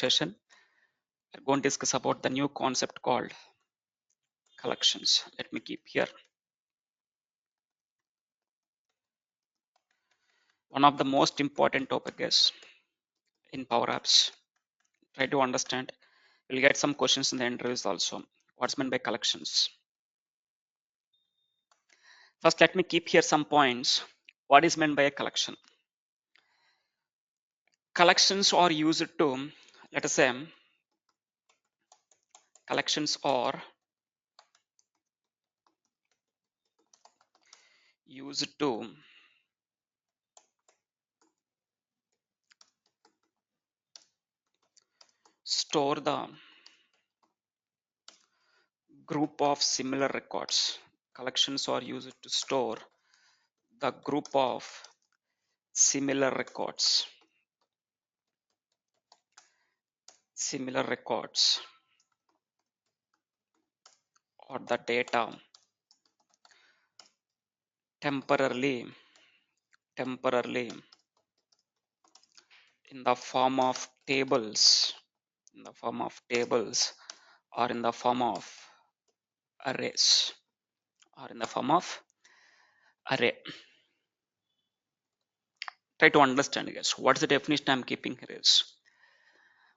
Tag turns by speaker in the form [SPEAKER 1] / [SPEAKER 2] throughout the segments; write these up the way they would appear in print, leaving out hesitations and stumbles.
[SPEAKER 1] session. We're going to discuss about the new concept called collections. Let me keep here. One of the most important topics in Power Apps. Try to understand. We'll get some questions in the interviews also. What's meant by collections? First, let me keep here some points. What is meant by a collection? Collections are used to, let us say, collections are used to store the group of similar records. Collections are used to store the group of similar records or the data temporarily in the form of tables or in the form of arrays array. Try to understand, guys, what's the definition I'm keeping here is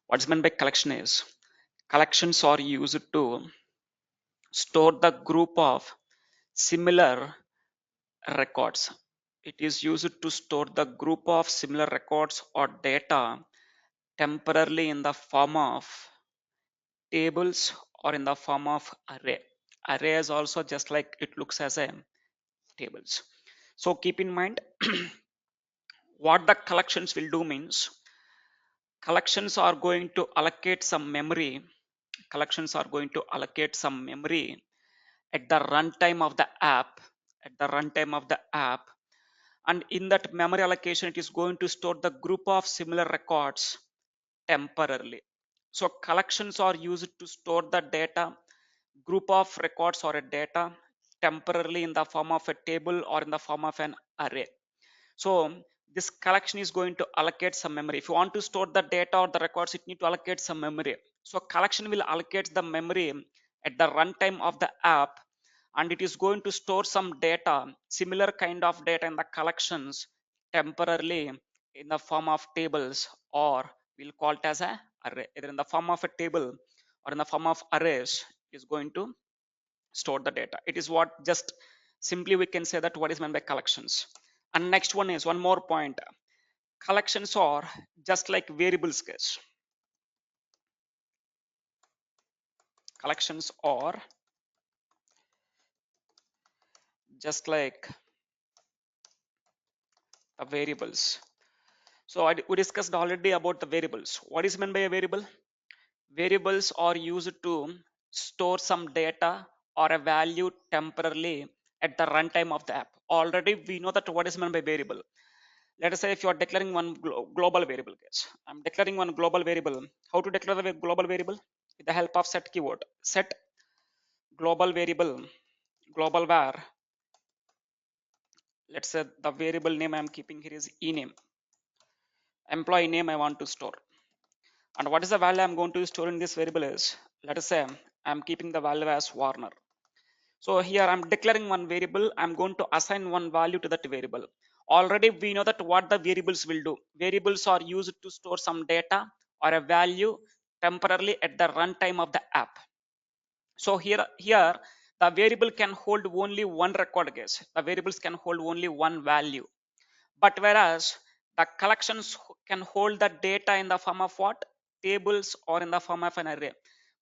[SPEAKER 1] what's meant by collection is collections are used to store the group of similar records. It is used to store the group of similar records or data temporarily in the form of tables or in the form of array. Array is also just like it looks as a tables. So keep in mind what the collections will do means collections are going to allocate some memory. Collections are going to allocate some memory at the runtime of the app. And in that memory allocation, it is going to store the group of similar records temporarily. So collections are used to store the data, group of records or a data temporarily in the form of a table or in the form of an array. So this collection is going to allocate some memory. If you want to store the data or the records, it need to allocate some memory. So collection will allocate the memory at the runtime of the app, and it is going to store some data, similar kind of data in the collections temporarily in the form of tables, or we'll call it as a array. Either in the form of a table or in the form of arrays is going to store the data. It is what just simply we can say that what is meant by collections. And next one is one more point. Collections are just like variables, guys. Collections are just like the variables. So we discussed already about the variables. What is meant by a variable? Variables are used to store some data or a value temporarily at the runtime of the app. Already we know that what is meant by variable. Let us say if you are declaring one global variable, guys. I'm declaring one global variable. How to declare the global variable? With the help of set keyword. Set global variable, global var. Let's say the variable name I'm keeping here is ename. Employee name I want to store. And what is the value I'm going to store in this variable is, let us say I'm keeping the value as Warner. So here I'm declaring one variable. I'm going to assign one value to that variable. Already we know that what the variables will do. Variables are used to store some data or a value temporarily at the runtime of the app. So here the variable can hold only one record, guys. The variables can hold only one value. But whereas the collections can hold the data in the form of what? Tables or in the form of an array.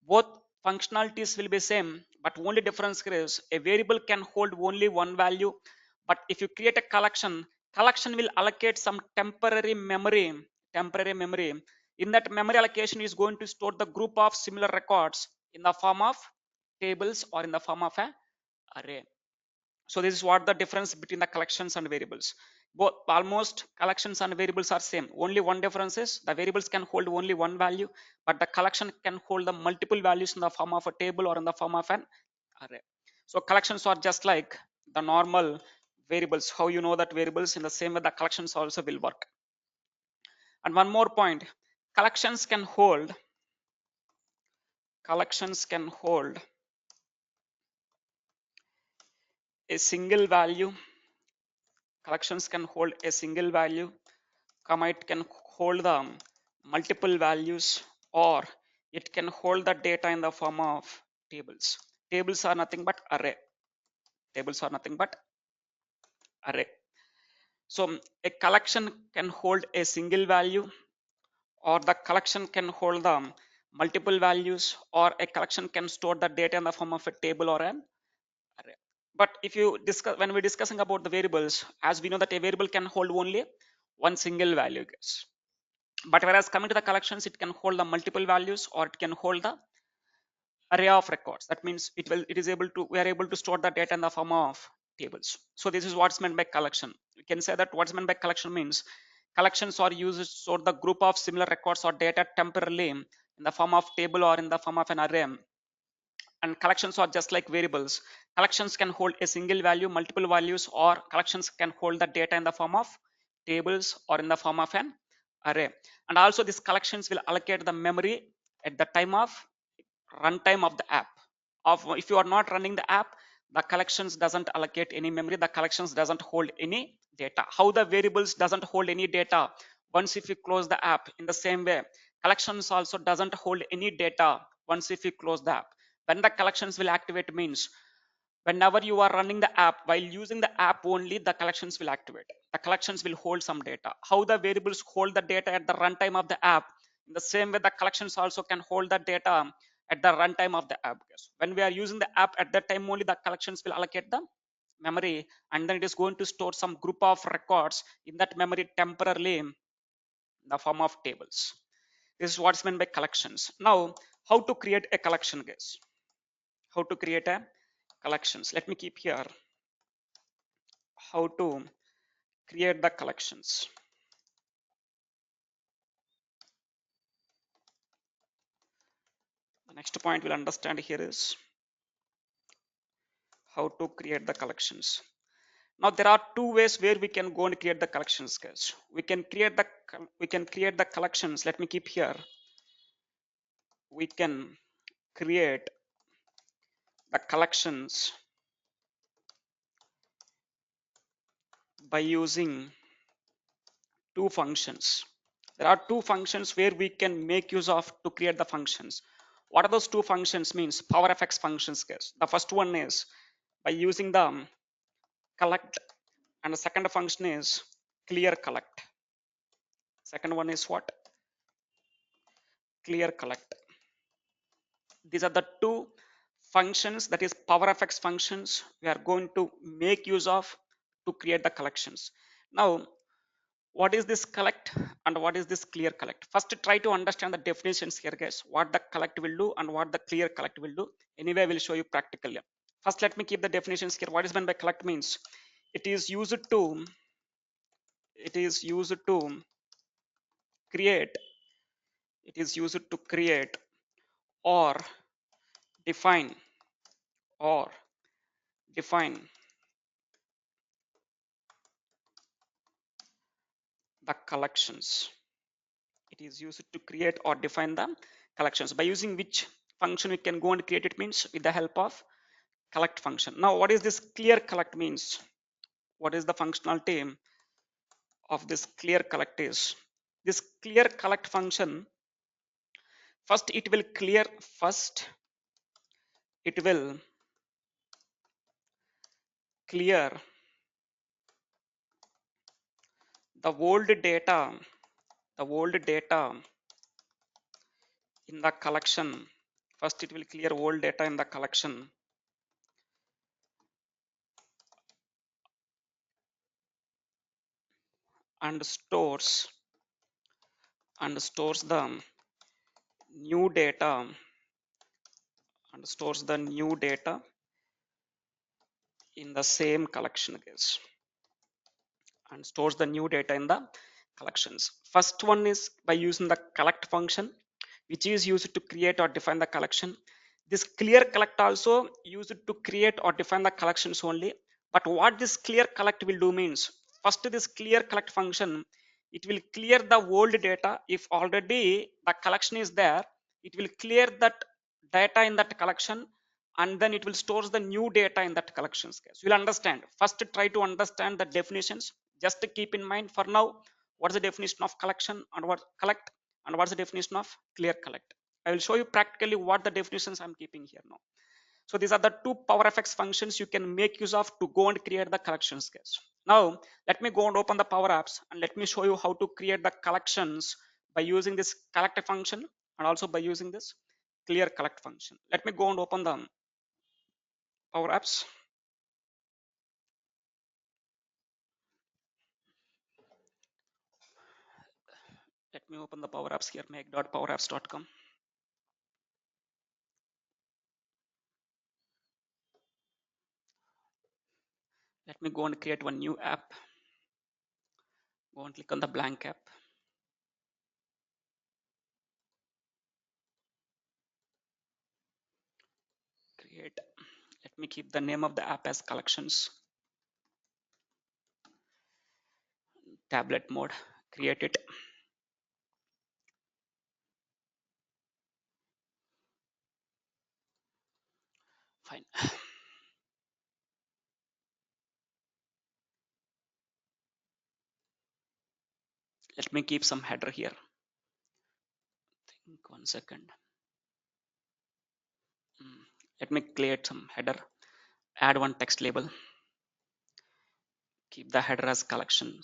[SPEAKER 1] Both functionalities will be same, but only difference here is a variable can hold only one value. But if you create a collection will allocate some temporary memory. In that memory allocation is going to store the group of similar records in the form of tables or in the form of a array. So this is what the difference between the collections and variables. Both almost collections and variables are same. Only one difference is the variables can hold only one value, but the collection can hold the multiple values in the form of a table or in the form of an array. So collections are just like the normal variables. How you know that variables, in the same way the collections also will work. And one more point, collections can hold collections can hold a single value. Collections can hold a single value, comma it can hold the multiple values, or it can hold the data in the form of tables. Tables are nothing but array. Tables are nothing but array. So a collection can hold a single value, or the collection can hold the multiple values, or a collection can store the data in the form of a table or an array. But if you discuss, when we're discussing about the variables, as we know that a variable can hold only one single value, guys. But whereas coming to the collections, it can hold the multiple values, or it can hold the array of records. That means it is able to, we are able to store the data in the form of tables. So this is what's meant by collection. We can say that what's meant by collection means collections are used to store the group of similar records or data temporarily in the form of table or in the form of an array. And collections are just like variables. Collections can hold a single value, multiple values, or collections can hold the data in the form of tables or in the form of an array. And also these collections will allocate the memory at the time of runtime of the app. Of if you are not running the app, the collections doesn't allocate any memory, the collections doesn't hold any data. How the variables doesn't hold any data? Once if you close the app, in the same way collections also doesn't hold any data once if you close the app. When the collections will activate means whenever you are running the app, while using the app only, the collections will activate. The collections will hold some data. How the variables hold the data at the runtime of the app, in the same way the collections also can hold the data at the runtime of the app. When we are using the app, at that time only the collections will allocate the memory, and then it is going to store some group of records in that memory temporarily in the form of tables. This is what's meant by collections. Now, how to create a collection, guys? How to create a collections? Let me keep here how to create the collections. The next point we'll understand here is how to create the collections. Now there are two ways where we can go and create the collections, guys. We can create the collections. Let me keep here. We can create the collections by using two functions. There are two functions where we can make use of to create the functions. What are those two functions? Means PowerFX functions, guys. The first one is by using the collect, and the second function is clear collect. Second one is what? Clear collect. These are the two functions, that is PowerFX functions, we are going to make use of to create the collections. Now what is this collect and what is this clear collect? First try to understand the definitions here, guys, what the collect will do and what the clear collect will do. Anyway, I will show you practically. First let me keep the definitions here. What is meant by collect means it is used to create it is used to create or define or define the collections. It is used to create or define the collections. By using which function we can go and create it means with the help of collect function. Now what is this clear collect means? What is the functionality of this clear collect is this clear collect function. First it will clear the old data the old data in the collection. First it will clear old data in the collection and stores the new data in the same collection, guys, and stores the new data in the collections. First one is by using the collect function, which is used to create or define the collection. This clear collect also used to create or define the collections only. But what this clear collect will do means, first this clear collect function, it will clear the old data. If already the collection is there, it will clear that data in that collection, and then it will store the new data in that collections case. You'll understand. First try to understand the definitions. Just keep in mind for now what's the definition of collection and what collect, and what's the definition of clear collect. I will show you practically what the definitions I'm keeping here now. So these are the two power effects functions you can make use of to go and create the collections case. Now let me go and open the power apps and let me show you how to create the collections by using this collect function and also by using this clear collect function. Let me go and open the power apps. Let me open the power apps here, make.powerapps.com. Let me go and create one new app. Go and click on the blank app. Create. Let me keep the name of the app as collections. Tablet mode. Create it. Fine. Let me keep some header here. Think 1 second. Let me create some header. Add one text label. Keep the header as collection.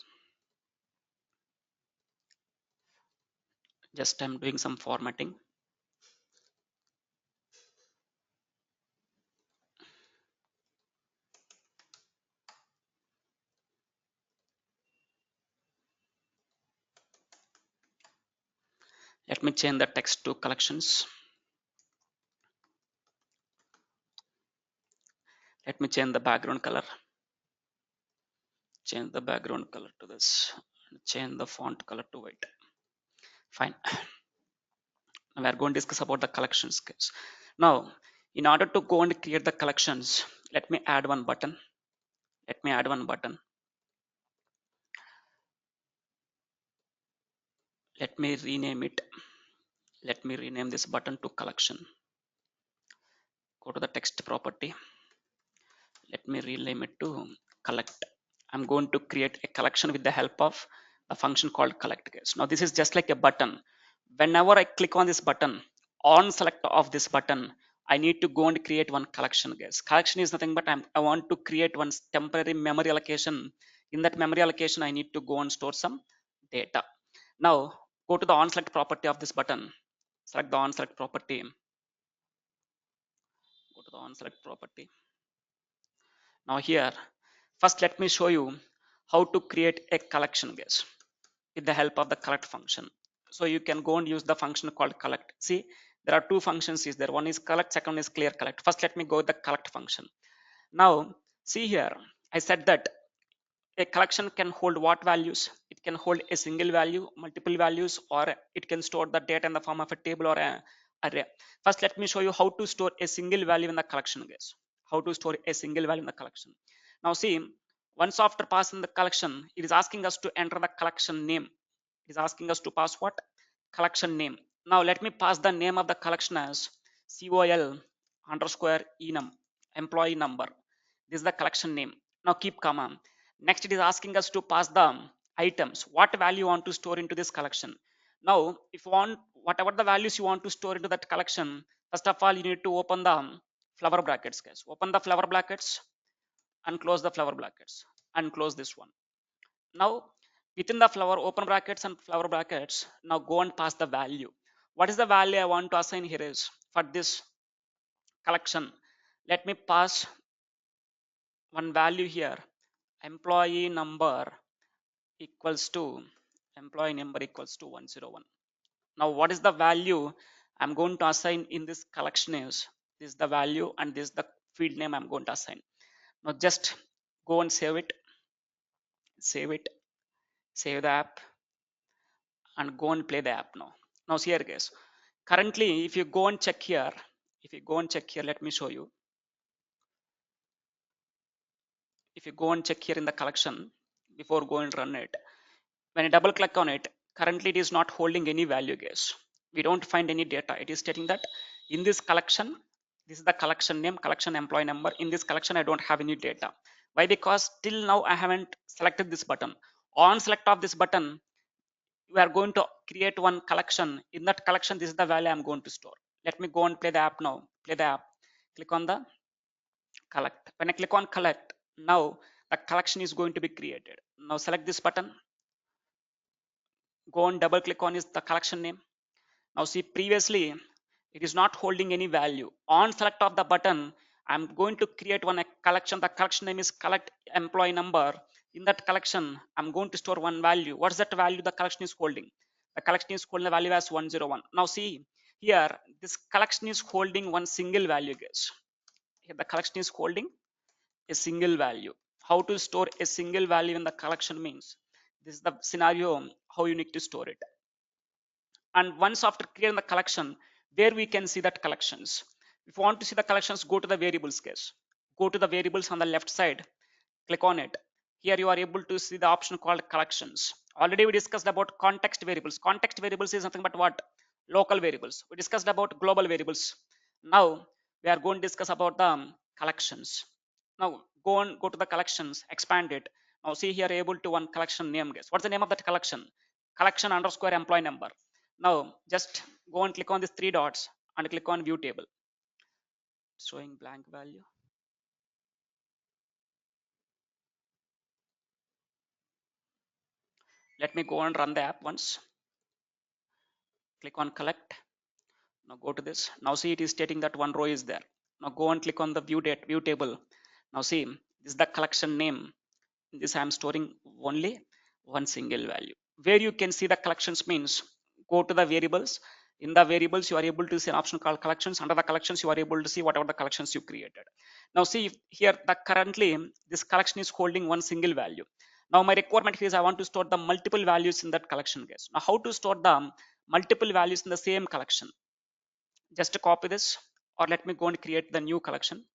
[SPEAKER 1] Just I'm doing some formatting. Let me change the text to collections. Let me change the background color. Change the background color to this. Change the font color to white. Fine. Now we are going to discuss about the collections case. Now, in order to go and create the collections, let me add one button. Let me add one button. Let me rename it. Let me rename this button to collection. Go to the text property. Let me rename it to collect. I'm going to create a collection with the help of a function called collect case. Now this is just like a button. Whenever I click on this button, on select of this button, I need to go and create one collection case. Collection is nothing but I want to create one temporary memory allocation. In that memory allocation, I need to go and store some data. Now go to the on select property of this button. Select the on select property. Go to the on select property. Now here, first let me show you how to create a collection guess with the help of the collect function. So you can go and use the function called collect. See, there are two functions is there. One is collect, second one is clear collect. First, let me go with the collect function. Now, see here, I said that a collection can hold what values? It can hold a single value, multiple values, or it can store the data in the form of a table or a array. First, let me show you how to store a single value in the collection guess. How to store a single value in the collection. Now see, once after passing the collection, it is asking us to enter the collection name. It is asking us to pass what? Collection name. Now let me pass the name of the collection as COL underscore enum, employee number. This is the collection name. Now keep comma. Next it is asking us to pass the items. What value you want to store into this collection? Now if you want whatever the values you want to store into that collection, first of all you need to open the flower brackets guys. Open the flower brackets and close the flower brackets and close this one. Now within the flower open brackets and flower brackets, now go and pass the value. What is the value I want to assign here is for this collection? Let me pass one value here. Employee number equals to 101. Now what is the value I'm going to assign in this collection is this is the value and this is the field name I'm going to assign. Now just go and save it, save it, save the app and go and play the app now. Now see here guys, currently if you go and check here, let me show you. If you go and check here in the collection before go and run it, When I double click on it, currently it is not holding any value, guys. We don't find any data. It is stating that in this collection, this is the collection name, collection employee number. In this collection, I don't have any data. Why? Because till now I haven't selected this button. On select of this button, we are going to create one collection. In that collection, this is the value I'm going to store. Let me go and play the app now. Play the app. Click on the collect. When I click on collect, now the collection is going to be created. Now select this button, go and double click on is the collection name. Now see, previously it is not holding any value. On select of the button, I'm going to create one collection. The collection name is collect employee number. In that collection, I'm going to store one value. What's that value the collection is holding? The collection is holding the value as 101. Now see here, this collection is holding one single value, guys. Here the collection is holding a single value. How to store a single value in the collection means, this is the scenario how you need to store it. And once after creating the collection, where we can see that collections, if you want to see the collections, go to the variables case, go to the variables on the left side, click on it. Here you are able to see the option called collections. Already we discussed about context variables. Context variables is nothing but what? Local variables. We discussed about global variables. Now we are going to discuss about the collections. Now go to the collections, expand it. Now see here, able to one collection name. Guess what's the name of that collection? Collection underscore employee number. Now just go and click on these three dots and click on view table. Showing blank value. Let me go and run the app once. Click on collect. Now go to this. Now see, it is stating that one row is there. Now go and click on the view table. Now see, this is the collection name. In this I am storing only one single value. Where you can see the collections means, go to the variables. In the variables, you are able to see an option called collections. Under the collections, you are able to see whatever the collections you created. Now see here, the currently this collection is holding one single value. Now my requirement here is I want to store the multiple values in that collection, guys. Now how to store the multiple values in the same collection? Just copy this, or let me go and create the new collection.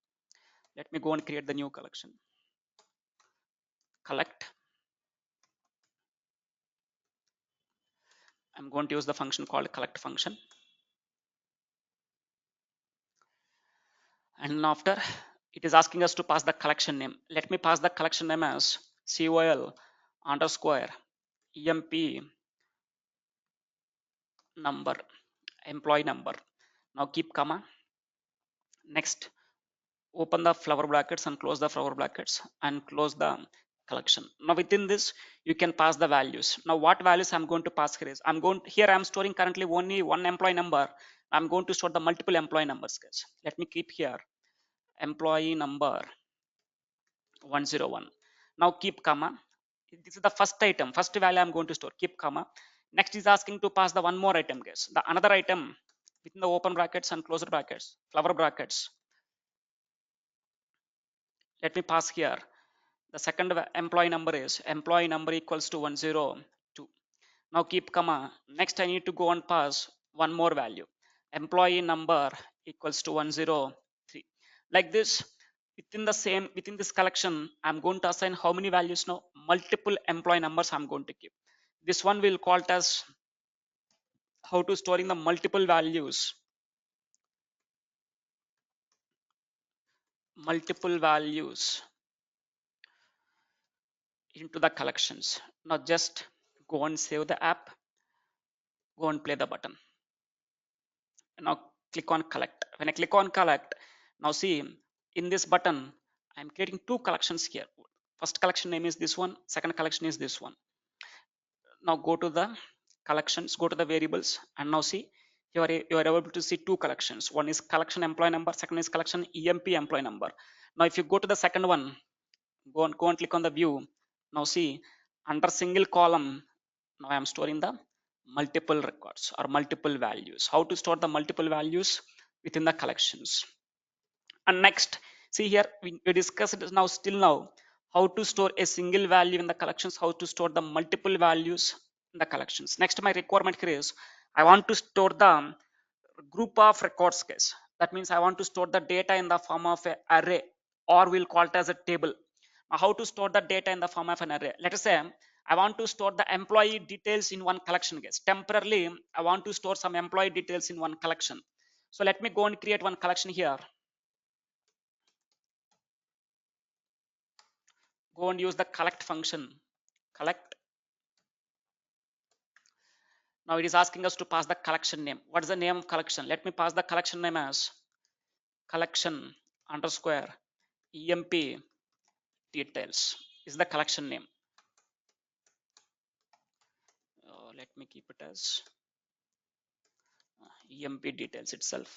[SPEAKER 1] Let me go and create the new collection. Collect. I'm going to use the function called collect function. And after, it is asking us to pass the collection name. Let me pass the collection name as col underscore emp number, employee number. Now keep comma. Next, open the flower brackets and close the flower brackets and close the collection. Now within this, you can pass the values. Now what values I'm going to pass here is, I'm storing currently only one employee number. I'm going to store the multiple employee numbers, guys. Let me keep here employee number 101. Now keep comma. This is the first item, first value I'm going to store. Keep comma. Next is asking to pass the one more item, guys. The another item within the open brackets and closed brackets, flower brackets. Let me pass here. The second employee number is employee number equals to 102. Now keep comma. Next I need to go and pass one more value. Employee number equals to 103. Like this, within this collection, I'm going to assign how many values now? Multiple employee numbers I'm going to keep. This one will call it as how to storing the multiple values. Multiple values into the collections. Now just go and save the app. Go and play the button. Now click on collect. When I click on collect, now see in this button I'm creating two collections here. First collection name is this one, second collection is this one. Now go to the collections, go to the variables, and now see you are able to see two collections. One is collection employee number, second is collection emp employee number. Now if you go to the second one, go and click on the view. Now see under single column, now I am storing the multiple records or multiple values. How to store the multiple values within the collections? And next, see here we discussed it now, still now, how to store a single value in the collections, how to store the multiple values in the collections. Next, my requirement here is I want to store the group of records case. That means I want to store the data in the form of an array, or we'll call it as a table. Now how to store the data in the form of an array? Let us say I want to store the employee details in one collection, guys. Temporarily, I want to store some employee details in one collection. So let me go and create one collection here. Go and use the collect function. Collect. Now it is asking us to pass the collection name. What is the name of collection? Let me pass the collection name as collection underscore emp details is the collection name. Let me keep it as emp details itself.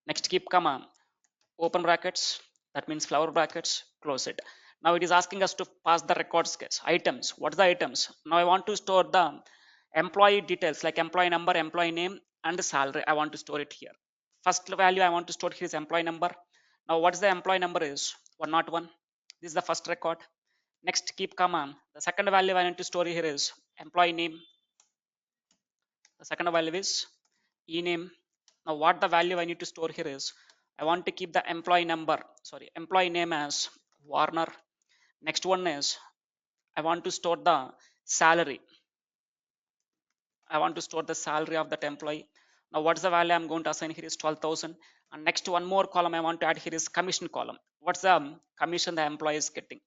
[SPEAKER 1] Next, keep comma, open brackets, that means flower brackets, close it. Now it is asking us to pass the records, guys. Items. What are the items? Now I want to store the employee details like employee number, employee name, and salary. I want to store it here. First value I want to store here is employee number. Now what is the employee number is 101. This is the first record. Next, keep comma. The second value I need to store here is employee name. The second value is ename. Now what the value I need to store here is I want to keep the employee name as Warner. Next one is I want to store the salary. I want to store the salary of that employee. Now what's the value I'm going to assign here is 12,000. And next one more column I want to add here is commission column. What's the commission the employee is getting?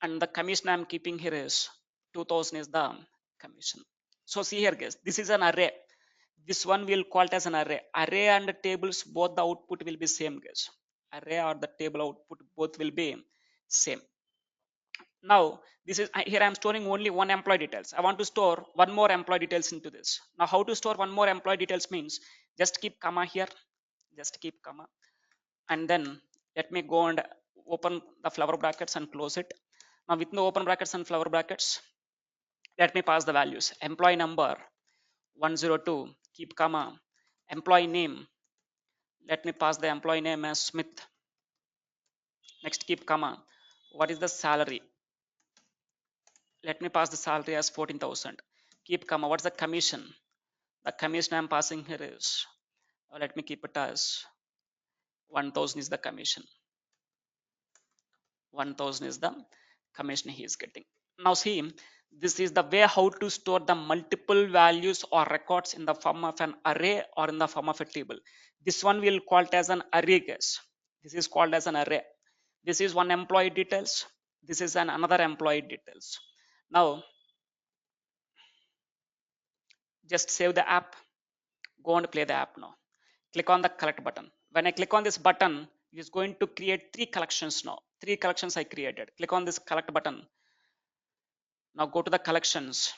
[SPEAKER 1] And the commission I'm keeping here is 2000 is the commission. So see here guys, this is an array. This one will call it as an array. Array and tables, both the output will be same guys. Array or the table output both will be same. Now this is here I'm storing only one employee details. I want to store one more employee details into this. Now how to store one more employee details means just keep comma here, just keep comma, and then let me go and open the flower brackets and close it. Now within the open brackets and flower brackets, let me pass the values. Employee number 102, keep comma, employee name, let me pass the employee name as Smith. Next, keep comma, what is the salary? Let me pass the salary as 14,000. Keep comma, what's the commission? The commission I'm passing here is, let me keep it as 1,000 is the commission. 1,000 is the commission he is getting. Now see, this is the way how to store the multiple values or records in the form of an array or in the form of a table. This one will call it as an array, guys. This is called as an array. This is one employee details. This is another employee details. Now just save the app. Go and play the app now. Click on the collect button. When I click on this button, it is going to create 3 collections now. 3 collections I created. Click on this collect button. Now go to the collections.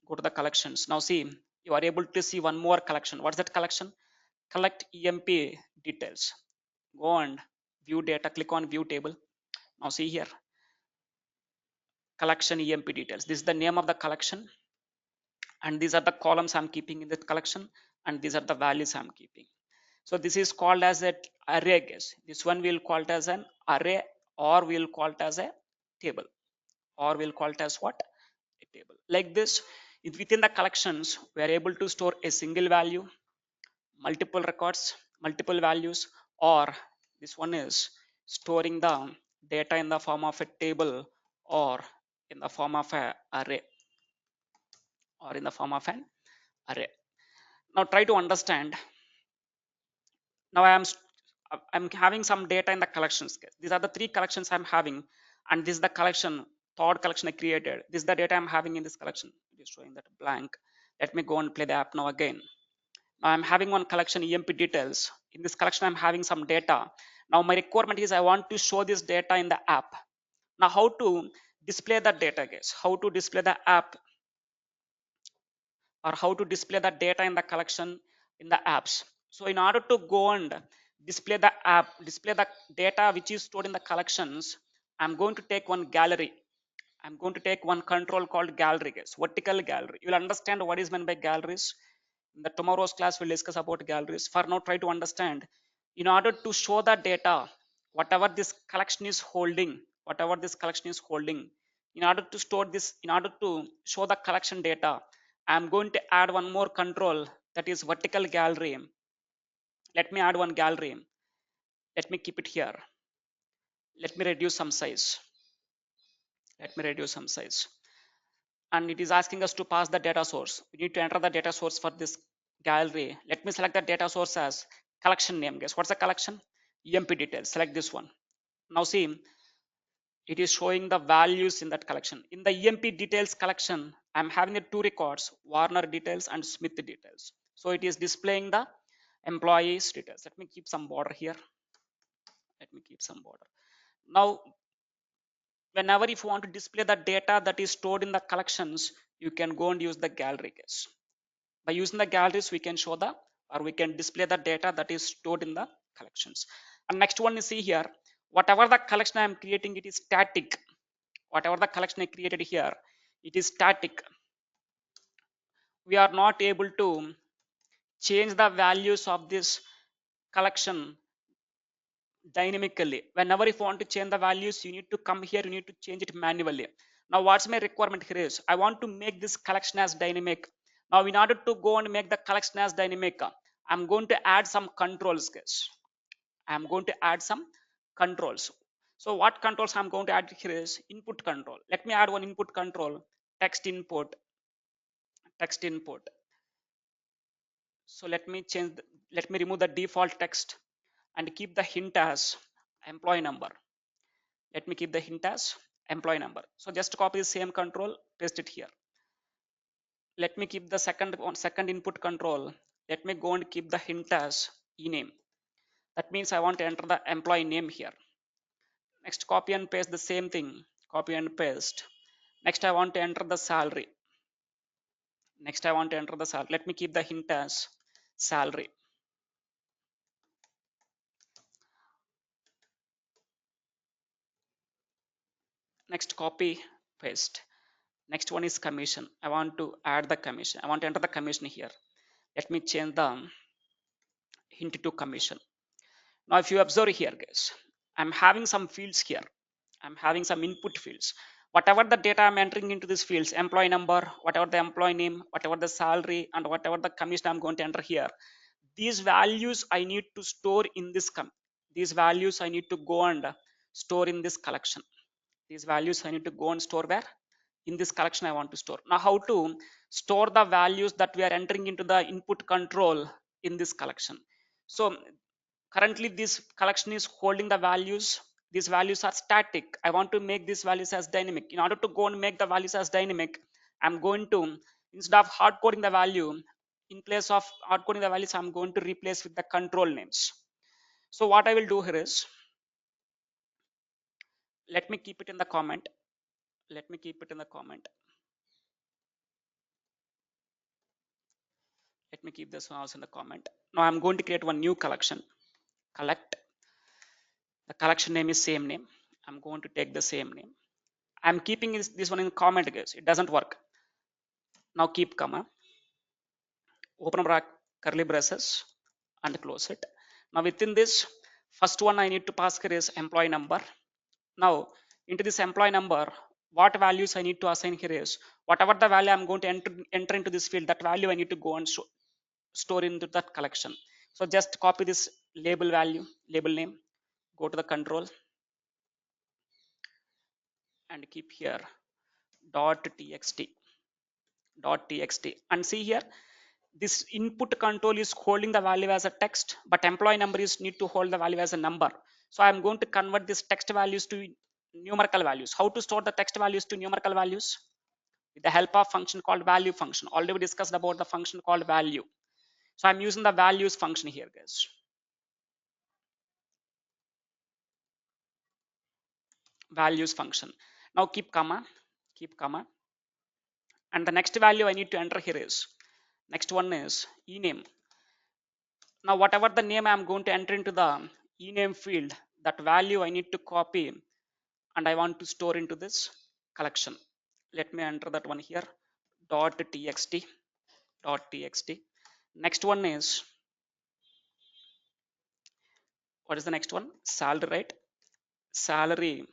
[SPEAKER 1] Go to the collections. Now see, you are able to see one more collection. What's that collection? Collect EMP details. Go and view data. Click on view table. Now see here. Collection EMP details. This is the name of the collection. And these are the columns I'm keeping in that collection. And these are the values I'm keeping. So this is called as an array, guys. This one we'll call it as an array, or we'll call it as a table, or we'll call it as what? A table. Like this, within the collections, we are able to store a single value, multiple records, multiple values, or this one is storing the data in the form of a table or in the form of an array, or in the form of an array. Now try to understand. Now I'm having some data in the collections. These are the 3 collections I'm having, and this is the collection, third collection I created. This is the data I'm having in this collection. It is showing that blank. Let me go and play the app now again. Now I'm having one collection EMP details. In this collection I'm having some data. Now my requirement is I want to show this data in the app. Now how to display that data, guys? How to display the app, or how to display the data in the collection in the apps? So in order to go and display the app, display the data which is stored in the collections, I'm going to take one gallery. I'm going to take one control called gallery, guys. Vertical gallery. You will understand what is meant by galleries. In the tomorrow's class, we'll discuss about galleries. For now, try to understand. In order to show the data, whatever this collection is holding, whatever this collection is holding, in order to store this, in order to show the collection data, I'm going to add one more control, that is vertical gallery. Let me add one gallery. Let me keep it here. Let me reduce some size. Let me reduce some size. and it is asking us to pass the data source. We need to enter the data source for this gallery. Let me select the data source as collection name. Guess what's the collection? EMP details. Select this one. Now see, it is showing the values in that collection. In the EMP details collection, I'm having the two records, Warner details and Smith details. So it is displaying the employees details. Let me keep some border here. Let me keep some border. Now, whenever if you want to display the data that is stored in the collections, you can go and use the gallery case. By using the galleries, we can show the, or we can display the data that is stored in the collections. And next one is, see here, whatever the collection I am creating, it is static. Whatever the collection I created here, it is static. We are not able to change the values of this collection dynamically. Whenever if you want to change the values, you need to come here, you need to change it manually. Now what's my requirement here is, I want to make this collection as dynamic. Now in order to go and make the collection as dynamic, I'm going to add some controls, guys. I'm going to add some controls. So what controls I'm going to add here is input control. Let me add one input control, text input, text input. So let me change let me remove the default text and keep the hint as employee number. Let me keep the hint as employee number. So just copy the same control, paste it here. Let me keep the second input control. Let me go and keep the hint as ename. That means I want to enter the employee name here. Next, copy and paste the same thing. Copy and paste. Next, I want to enter the salary. Next, I want to enter the salary. Let me keep the hint as salary. Next, copy, paste. Next one is commission. I want to add the commission. I want to enter the commission here. Let me change the hint to commission. Now, if you observe here, guys, I'm having some fields here. I'm having some input fields. Whatever the data I'm entering into these fields, employee number, whatever the employee name, whatever the salary, and whatever the commission I'm going to enter here, these values I need to store in this these values I need to go and store in this collection. These values I need to go and store where? In this collection I want to store. Now how to store the values that we are entering into the input control in this collection? So currently this collection is holding the values. These values are static. I want to make these values as dynamic. In order to go and make the values as dynamic, I'm going to, instead of hard coding the value, in place of hard coding the values, I'm going to replace with the control names. So what I will do here is, let me keep it in the comment. Let me keep it in the comment. Let me keep this one also in the comment. Now I'm going to create one new collection. Collect. The collection name is same name. I'm going to take the same name. I'm keeping this one in comment, guys. It doesn't work. Now keep comma. Open curly braces and close it. Now within this, first one I need to pass here is employee number. Now into this employee number, what values I need to assign here is, whatever the value I'm going to enter into this field, that value I need to go and store into that collection. So just copy this label value, label name, go to the control and keep here .txt, and see here, this input control is holding the value as a text, but employee number is need to hold the value as a number. So I'm going to convert this text values to numerical values. How to store the text values to numerical values? With the help of function called value function. Already we discussed about the function called value. So I'm using the values function here, guys. Values function. Now keep comma, and the next value I need to enter here is, next one is ename. Now whatever the name I'm going to enter into the ename field, that value I need to copy and I want to store into this collection. Let me enter that one here, .txt. Next one is, what is the next one? Salary, right? Salary.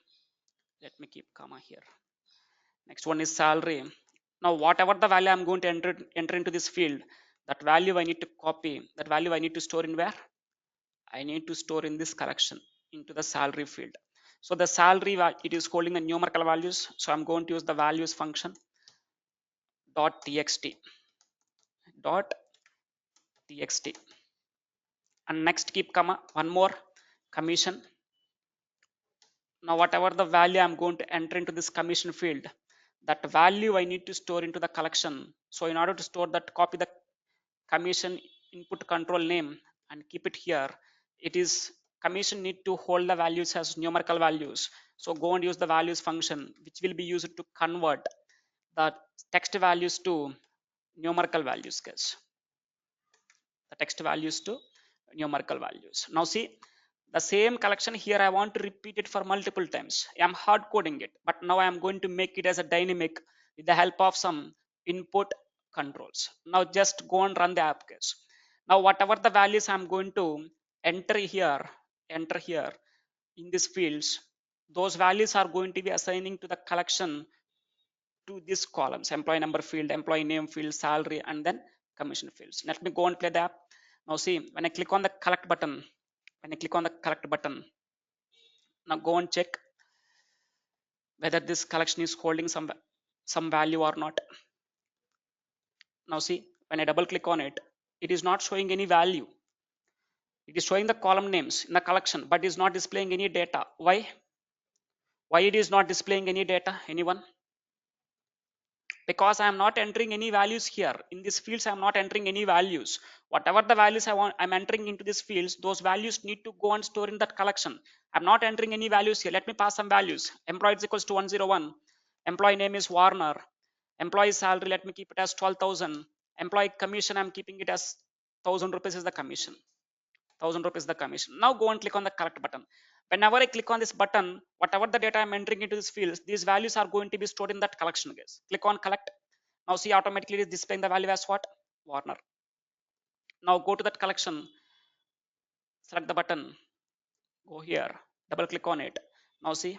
[SPEAKER 1] Let me keep comma here. Next one is salary. Now whatever the value I'm going to enter into this field, that value I need to copy, that value I need to store in where? I need to store in this collection into the salary field. So the salary, it is holding the numerical values. So I'm going to use the values function. dot txt dot txt, and next keep comma one more commission. Now whatever the value I'm going to enter into this commission field, that value I need to store into the collection. So in order to store that, copy the commission input control name and keep it here. It is commission need to hold the values as numerical values. So go and use the values function, which will be used to convert the text values to numerical values, guys. The text values to numerical values. Now see, the same collection here I want to repeat it for multiple times. I'm hard coding it, but now I am going to make it as a dynamic with the help of some input controls. Now just go and run the app, guys. Now whatever the values I'm going to enter here, enter here in these fields, those values are going to be assigning to the collection to these columns: employee number field, employee name field, salary, and then commission fields. Let me go and play the app. Now see, when I click on the collect button, when I click on the collect button, now go and check whether this collection is holding some value or not. Now see, when I double click on it, it is not showing any value. It is showing the column names in the collection, but is not displaying any data. Why it is not displaying any data? Anyone? Because I am not entering any values here in these fields. I am not entering any values. Whatever the values I'm entering into these fields, those values need to go and store in that collection. I'm not entering any values here. Let me pass some values. Employee is equals to 101. Employee name is Warner. Employee salary, let me keep it as 12,000. Employee commission, I'm keeping it as 1,000 rupees is the commission. 1,000 rupees the commission. Now go and click on the collect button. Whenever I click on this button, whatever the data I'm entering into this fields, these values are going to be stored in that collection, guys. Click on collect. Now see, automatically it is displaying the value as what? Warner. Now go to that collection, select the button, go here, double click on it. Now see,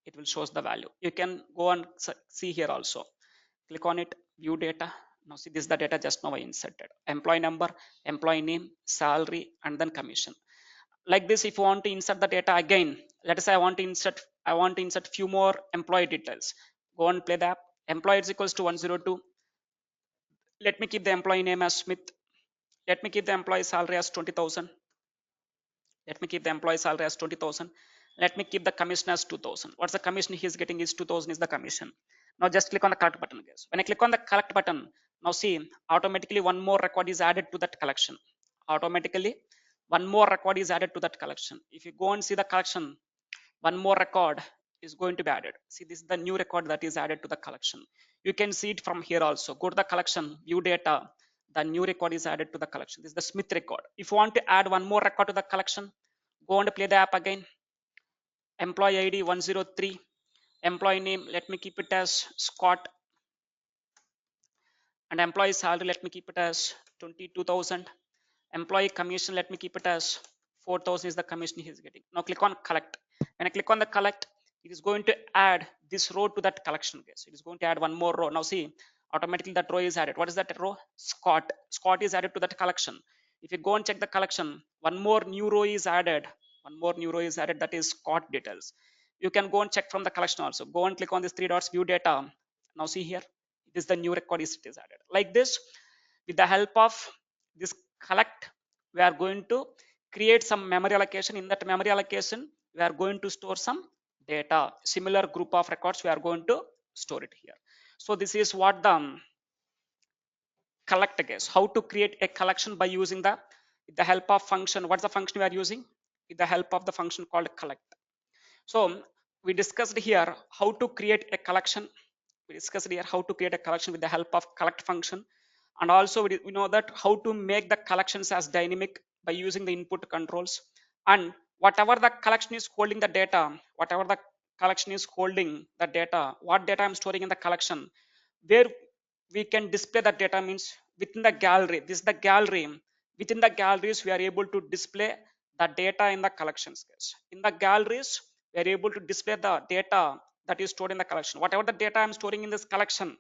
[SPEAKER 1] it will shows the value. You can go and see here also. Click on it, view data. Now see, this is the data just now I inserted: employee number, employee name, salary, and then commission. Like this, if you want to insert the data again, let us say I want to insert few more employee details. Go and play the app. Employee is equals to 102. Let me keep the employee name as Smith. Let me keep the employee salary as 20,000. Let me keep the employee salary as 20,000. Let me keep the commission as 2,000. What's the commission he is getting is 2,000 is the commission. Now just click on the collect button, guys. When I click on the collect button, now see, automatically one more record is added to that collection. Automatically one more record is added to that collection. If you go and see the collection, one more record is going to be added. See, this is the new record that is added to the collection. You can see it from here also. Go to the collection, view data. The new record is added to the collection. This is the Smith record. If you want to add one more record to the collection, go and play the app again. Employee ID 103. Employee name, let me keep it as Scott. And employee salary, let me keep it as 22,000. Employee commission, let me keep it as 4,000 is the commission he is getting. Now click on collect. When I click on the collect, it is going to add this row to that collection, guys. It is going to add one more row. Now see, automatically that row is added. What is that row? Scott. Scott is added to that collection. If you go and check the collection, one more new row is added. One more new row is added, that is Scott details. You can go and check from the collection also. Go and click on this three dots, view data. Now see here, it is the new record is added. Like this, with the help of this collect, we are going to create some memory allocation. In that memory allocation, we are going to store some data. Similar group of records, we are going to store it here. So this is what the collect, guess how to create a collection by using the help of function. What's the function we are using? With the help of the function called collect. So we discussed here how to create a collection. We discussed here how to create a collection with the help of collect function. And also we know that how to make the collections as dynamic by using the input controls. And whatever the collection is holding the data, whatever the collection is holding the data, what data I'm storing in the collection, where we can display that data means within the gallery. This is the gallery. Within the galleries, we are able to display the data in the collections. In the galleries, we are able to display the data that is stored in the collection. Whatever the data I'm storing in this collection,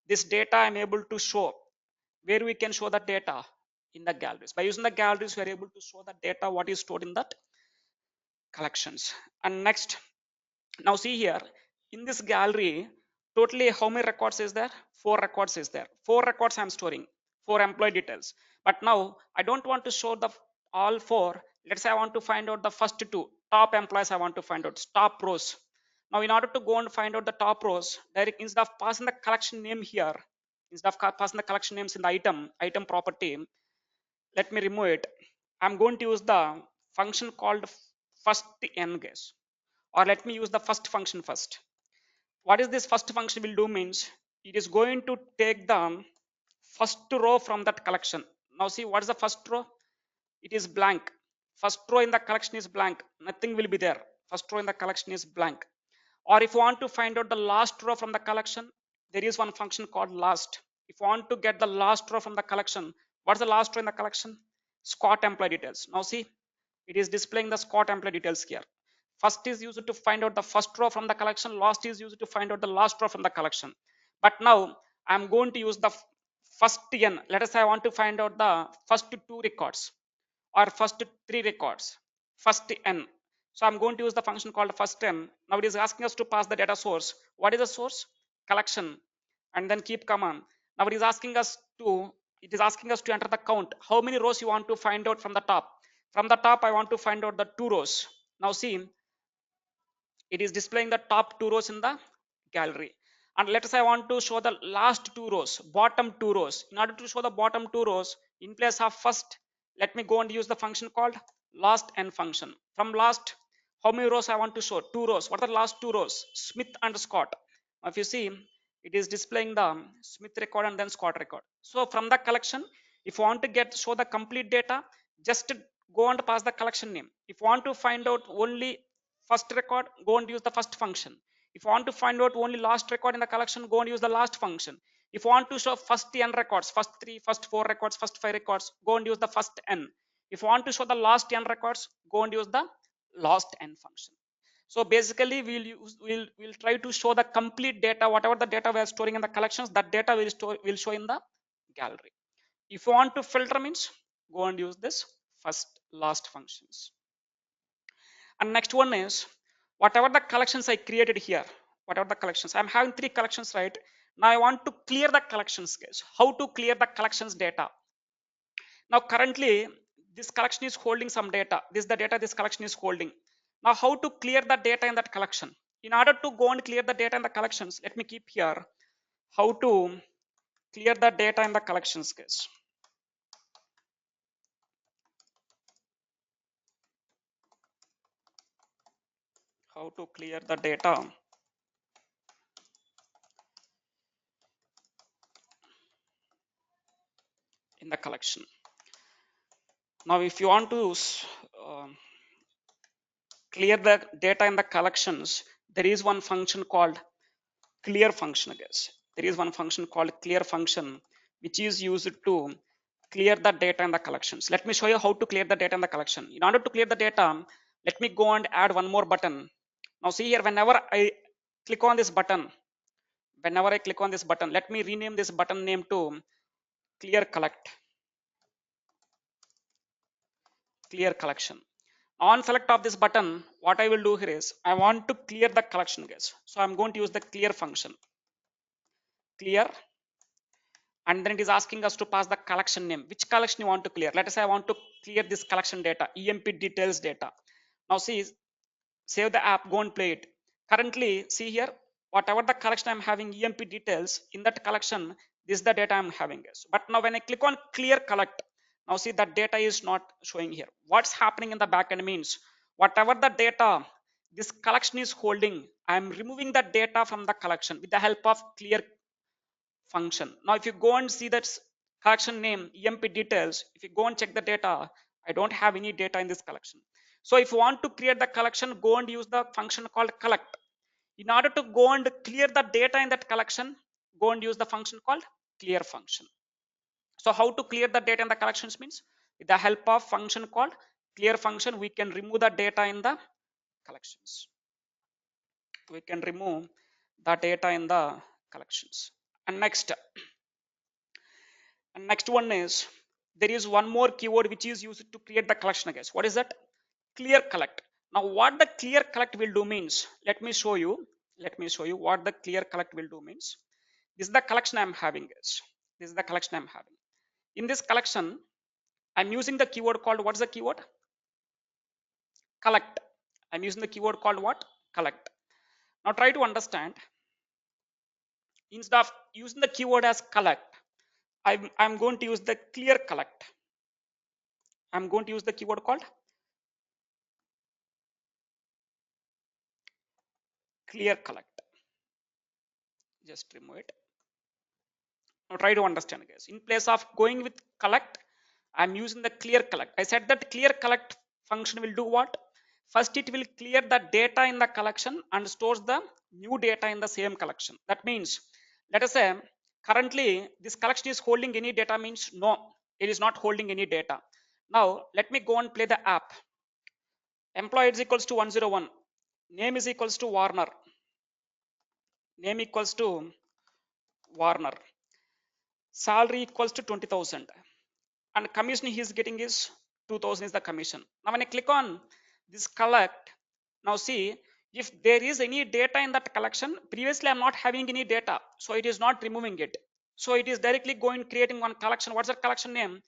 [SPEAKER 1] this data I'm able to show. Where we can show the data? In the galleries. By using the galleries, we are able to show the data what is stored in that collections. And next, now see here, in this gallery, Totally how many records is there? 4 records is there. 4 records I'm storing, 4 employee details. But now I don't want to show the all 4. Let's say I want to find out the first 2 top employees. I want to find out top rows. Now in order to go and find out the top rows, direct instead of passing the collection name here, instead of passing the collection names in the item property, let me remove it. I'm going to use the function called first n guess, or let me use the first function first. What is this first function will do means it is going to take the first row from that collection. Now see what is the first row? It is blank. First row in the collection is blank. Nothing will be there. First row in the collection is blank. Or if you want to find out the last row from the collection, there is one function called last. If you want to get the last row from the collection, what's the last row in the collection? Scott employee details. Now see, it is displaying the Scott employee details here. First is used to find out the first row from the collection. Last is used to find out the last row from the collection. But now I'm going to use the first n. Let us say I want to find out the first 2 records or first 3 records, first n. So I'm going to use the function called first n. Now it is asking us to pass the data source. What is the source? Collection, and then keep command. Now it is asking us to enter the count. How many rows you want to find out from the top? From the top, I want to find out the 2 rows. Now see, it is displaying the top 2 rows in the gallery. And let us say I want to show the last 2 rows, bottom 2 rows. In order to show the bottom 2 rows, in place of first, let me go and use the function called last n function. From last, how many rows I want to show? 2 rows. What are the last 2 rows? Smith and Scott. Now if you see, it is displaying the Smith record and then Scott record. So from the collection, if you want to show the complete data, just go and pass the collection name. If you want to find out only first record, go and use the first function. If you want to find out only last record in the collection, go and use the last function. If you want to show first n records, first 3, first 4 records, first 5 records, go and use the first n. If you want to show the last n records, go and use the last n function. So basically we'll try to show the complete data, whatever the data we are storing in the collections, that data will show in the gallery. If you want to filter means, go and use this first last functions. And next one is, whatever the collections I created here, whatever the collections, I'm having 3 collections, right? Now I want to clear the collections, guys. How to clear the collections data? Now currently this collection is holding some data. This is the data this collection is holding. Now how to clear the data in that collection? In order to go and clear the data in the collections, let me keep here how to clear the data in the collections, guys. How to clear the data in the collection. Now if you want to clear the data in the collections, there is one function called clear function, I guess. There is one function called clear function which is used to clear the data in the collections. Let me show you how to clear the data in the collection. In order to clear the data, let me go and add one more button. Now see here, whenever I click on this button, let me rename this button name to clear collection. On select of this button, what I will do here is I want to clear the collection, guys. So I'm going to use the clear function, clear, and then it is asking us to pass the collection name. Which collection you want to clear? Let us say I want to clear this collection data, emp details data. Now see, save the app, go and play it. Currently, see here, whatever the collection I'm having emp details, in that collection, this is the data I'm having, guys. But now when I click on clear collect, now see that data is not showing here. What's happening in the backend means, whatever the data this collection is holding, I'm removing the data from the collection with the help of clear function. Now if you go and see that collection name emp details, if you go and check the data, I don't have any data in this collection. So if you want to create the collection, go and use the function called collect. In order to go and clear the data in that collection, go and use the function called clear function. So how to clear the data in the collections means, with the help of function called clear function, we can remove the data in the collections. We can remove the data in the collections. And next one is, there is one more keyword which is used to create the collection, I guess. What is that? Clear collect. Now what the clear collect will do means, let me show you. Let me show you what the clear collect will do means. This is the collection I'm having, guys. This is the collection I'm having. In this collection, I'm using the keyword called, what's the keyword? Collect. I'm using the keyword called what? Collect. Now try to understand. Instead of using the keyword as collect, I'm going to use the clear collect. I'm going to use the keyword called clear collect. Just remove it. Now try to understand, guys. In place of going with collect, I'm using the clear collect. I said that clear collect function will do what? First, it will clear the data in the collection and stores the new data in the same collection. That means, let us say, currently this collection is holding any data means no, it is not holding any data. Now, let me go and play the app. Employee is equals to 101. Name is equals to Warner. Name equals to Warner. Salary equals to 20,000. And commission he is getting is 2000 is the commission. Now when I click on this collect, now see, if there is any data in that collection, previously I'm not having any data, so it is not removing it, so it is directly going creating one collection. What's the collection name?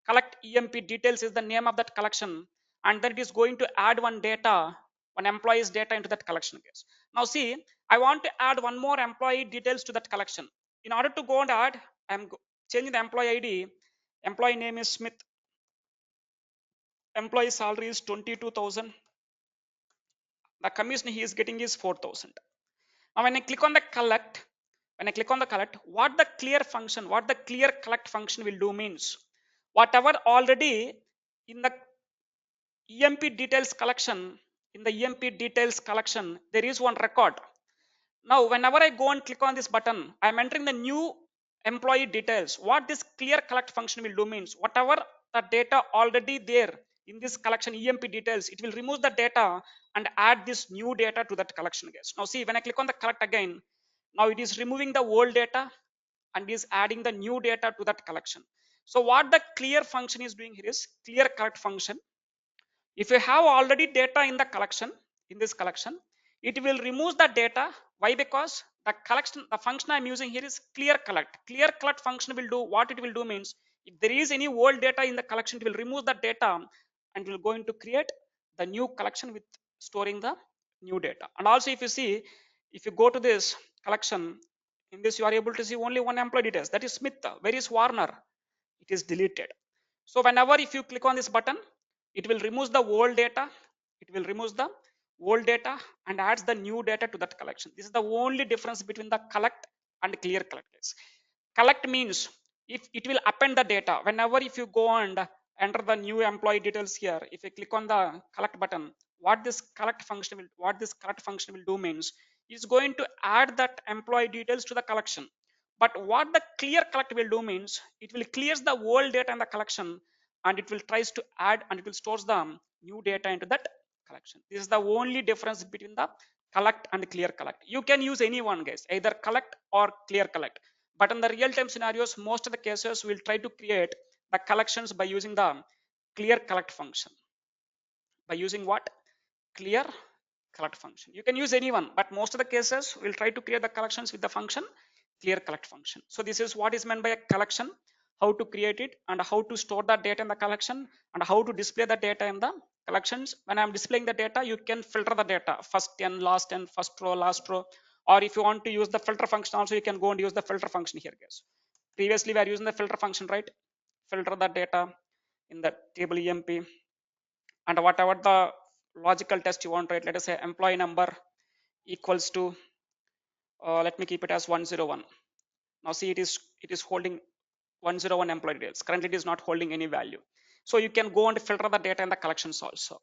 [SPEAKER 1] Collect emp details is the name of that collection, and then it is going to add one data, one employee's data into that collection case. Now see, I want to add one more employee details to that collection. In order to go and add, I'm changing the employee id. Employee name is Smith. Employee salary is 22,000. The commission he is getting is 4,000. Now when I click on the collect, what the clear function, what the clear collect function will do means, whatever already in the EMP details collection, there is one record. Now, whenever I go and click on this button, I'm entering the new employee details. What this clear collect function will do means, whatever the data already there in this collection EMP details, it will remove the data and add this new data to that collection case. Now see, when I click on the collect again, now it is removing the old data and is adding the new data to that collection. So what the clear function is doing here is clear collect function. If you have already data in the collection, in this collection, it will remove the data. Why? Because the collection, the function I'm using here is clear collect. Clear collect function will do what it will do means, if there is any old data in the collection, it will remove the data and will going to create the new collection with storing the new data. And also if you see, if you go to this collection, in this you are able to see only one employee details, that is Smith. Where is Warner? It is deleted. So whenever if you click on this button, it will remove the old data, it will remove the old data and adds the new data to that collection. This is the only difference between the collect and clear collect case. Collect means if it will append the data. Whenever if you go and enter the new employee details here, if you click on the collect button, what this collect function will do means, it's going to add that employee details to the collection. But what the clear collect will do means, it will clears the old data in the collection and it will tries to add and it will stores the new data into that collection. This is the only difference between the collect and clear collect. You can use any one, guys, either collect or clear collect. But in the real time scenarios, most of the cases will try to create the collections by using the clear collect function. By using what? Clear collect function. You can use anyone, but most of the cases will try to create the collections with the function clear collect function. So this is what is meant by a collection, how to create it and how to store the data in the collection and how to display the data in the collections. When I'm displaying the data, you can filter the data, first 10, last 10, first row, last row, or if you want to use the filter function also, you can go and use the filter function here, guys. Previously we are using the filter function, right? Filter the data in the table EMP and whatever the logical test you want, right? Let us say employee number equals to let me keep it as 101. Now see, it is holding 101 employee details. Currently it is not holding any value, so you can go and filter the data in the collections also.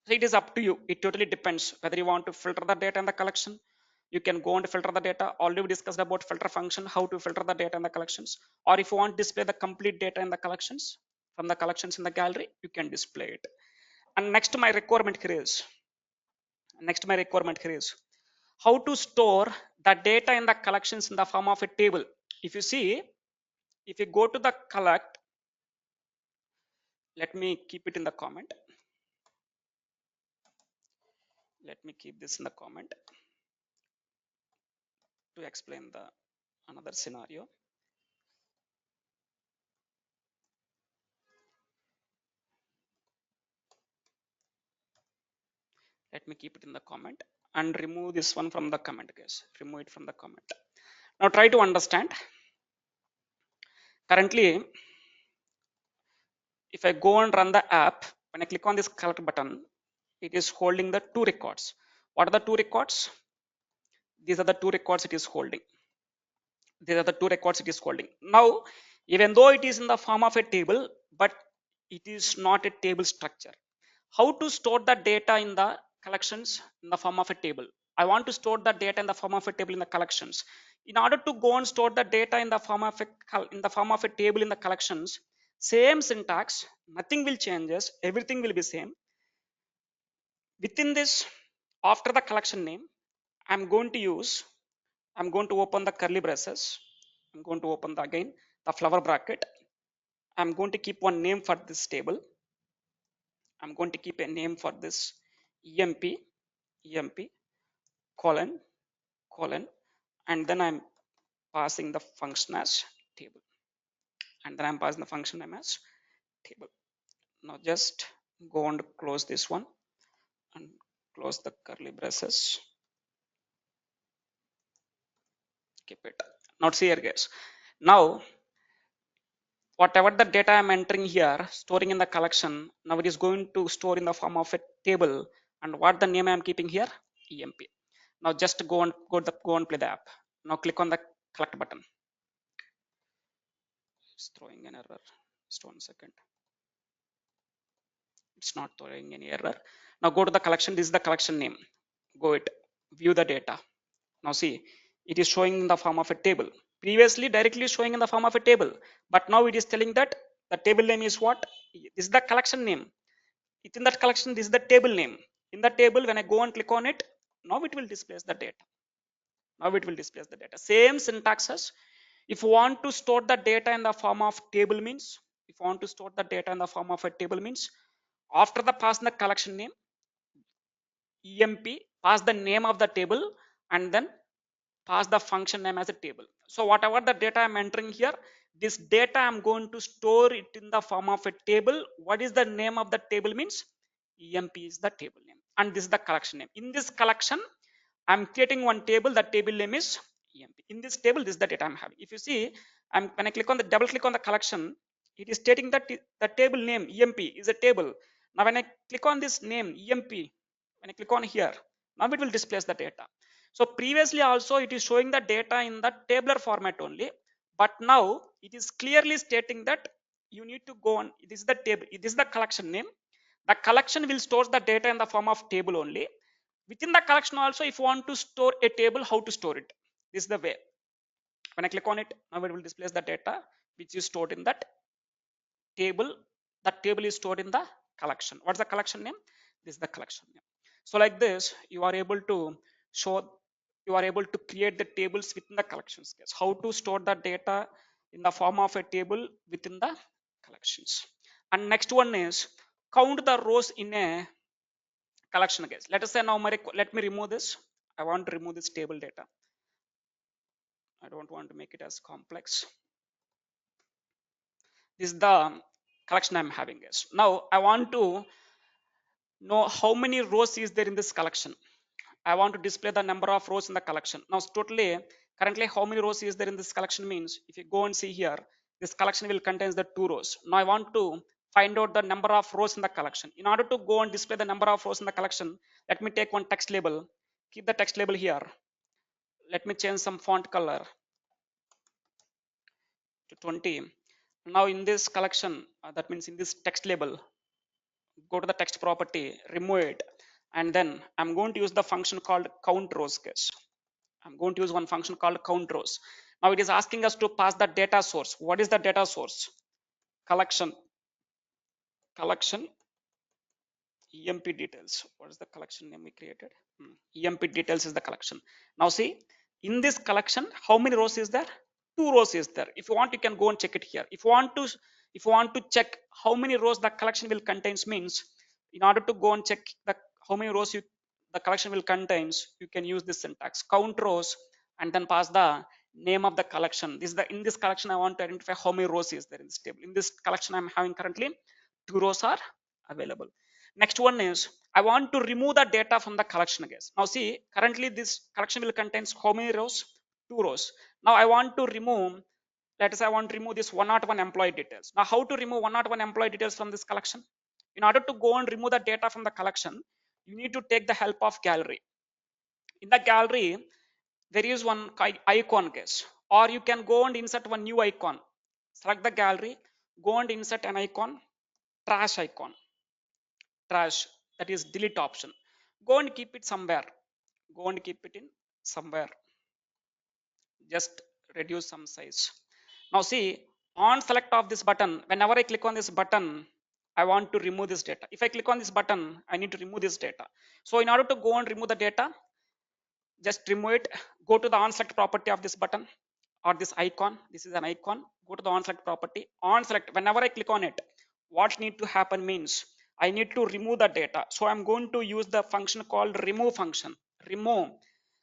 [SPEAKER 1] So it is up to you, it totally depends whether you want to filter the data in the collection. You can go and filter the data. Already we discussed about filter function, how to filter the data in the collections. Or if you want to display the complete data in the collections, from the collections in the gallery, you can display it. And next my requirement here is how to store the data in the collections in the form of a table. If you see, if you go to the collect, let me keep it in the comment. Let me keep this in the comment. to explain the another scenario. Let me keep it in the comment and remove this one from the comment, guys. Remove it from the comment. Now try to understand. Currently, if I go and run the app, when I click on this collect button, it is holding the two records. What are the two records? These are the two records it is holding. These are the two records it is holding. Now, even though it is in the form of a table, but it is not a table structure. How to store the data in the collections in the form of a table? I want to store the data in the form of a table in the collections. In order to go and store the data in the form of a table in the collections, same syntax, nothing will changes, everything will be same. Within this, after the collection name, I'm going to open the curly braces. I'm going to open again the flower bracket. I'm going to keep one name for this table. I'm going to keep a name for this emp colon, and then I'm passing the function as table, and then I'm passing the function name as table. Now just go and close this one and close the curly braces. Keep it. Now see here, guys. Now whatever the data I'm entering here, storing in the collection, now it is going to store in the form of a table. And what the name I'm keeping here? EMP. Now just go and play the app. Now click on the collect button. It's throwing an error. Just 1 second. It's not throwing any error. Now go to the collection. This is the collection name. Go it. View the data. Now see, it is showing in the form of a table. Previously directly showing in the form of a table, but now it is telling that the table name is what? This is the collection name. Within that collection, this is the table name. In the table, when I go and click on it, now it will display the data. Now it will display the data. Same syntaxes. If you want to store the data in the form of table means, if you want to store the data in the form of a table means, after the pass the collection name, emp, pass the name of the table, and then pass the function name as a table. So whatever the data I'm entering here, this data I'm going to store it in the form of a table. What is the name of the table means? Emp is the table name, and this is the collection name. In this collection, I'm creating one table. The table name is emp. In this table, this is the data I'm having. If you see, when I click on the double click on the collection, it is stating that the table name emp is a table. Now when I click on this name emp, when I click on here, now it will display the data. So previously also it is showing the data in the tabular format only, but now it is clearly stating that you need to go on. This is the table. This is the collection name. The collection will store the data in the form of table only. Within the collection also, if you want to store a table, how to store it? This is the way. When I click on it, now it will display the data which is stored in that table. That table is stored in the collection. What's the collection name? This is the collection name. So like this, you are able to create the tables within the collections. Guys, how to store the data in the form of a table within the collections. And next one is count the rows in a collection. Guys, let us say now let me remove this. I want to remove this table data. I don't want to make it as complex. This is the collection I'm having. Guys, now I want to know how many rows is there in this collection. I want to display the number of rows in the collection. Now totally currently how many rows is there in this collection means, if you go and see here, this collection will contains the 2 rows. Now I want to find out the number of rows in the collection. In order to go and display the number of rows in the collection, let me take one text label, keep the text label here. Let me change some font color to 20. Now in this collection, that means in this text label, go to the text property, remove it, and then I'm going to use the function called count rows. Guys, I'm going to use one function called count rows. Now it is asking us to pass the data source. What is the data source? Collection emp details. What is the collection name we created? Emp details is the collection. Now see, in this collection, how many rows is there? 2 rows is there. If you want, you can go and check it here. If you want to check how many rows the collection will contains means, in order to go and check the how many rows the collection will contains, you can use this syntax count rows and then pass the name of the collection. This is the, in this collection I want to identify how many rows is there in this table. In this collection I'm having currently 2 rows are available. Next one is I want to remove the data from the collection, guys. Now see, currently this collection will contains how many rows? 2 rows. Now I want to remove, let us say I want to remove this 101 employee details. Now how to remove 101 employee details from this collection? In order to go and remove the data from the collection, you need to take the help of gallery. In the gallery, there is one icon, guys, or you can go and insert one new icon. Select the gallery, go and insert an icon, icon, trash, that is delete option. Go and keep it somewhere. Go and keep it in somewhere. Just reduce some size. Now see, on select of this button, whenever I click on this button, I want to remove this data. If I click on this button, I need to remove this data. So in order to go and remove the data, just remove it. Go to the on select property of this button or this icon. This is an icon. Go to the on select property. On select, whenever I click on it, what need to happen means I need to remove the data. So I'm going to use the function called remove function. Remove.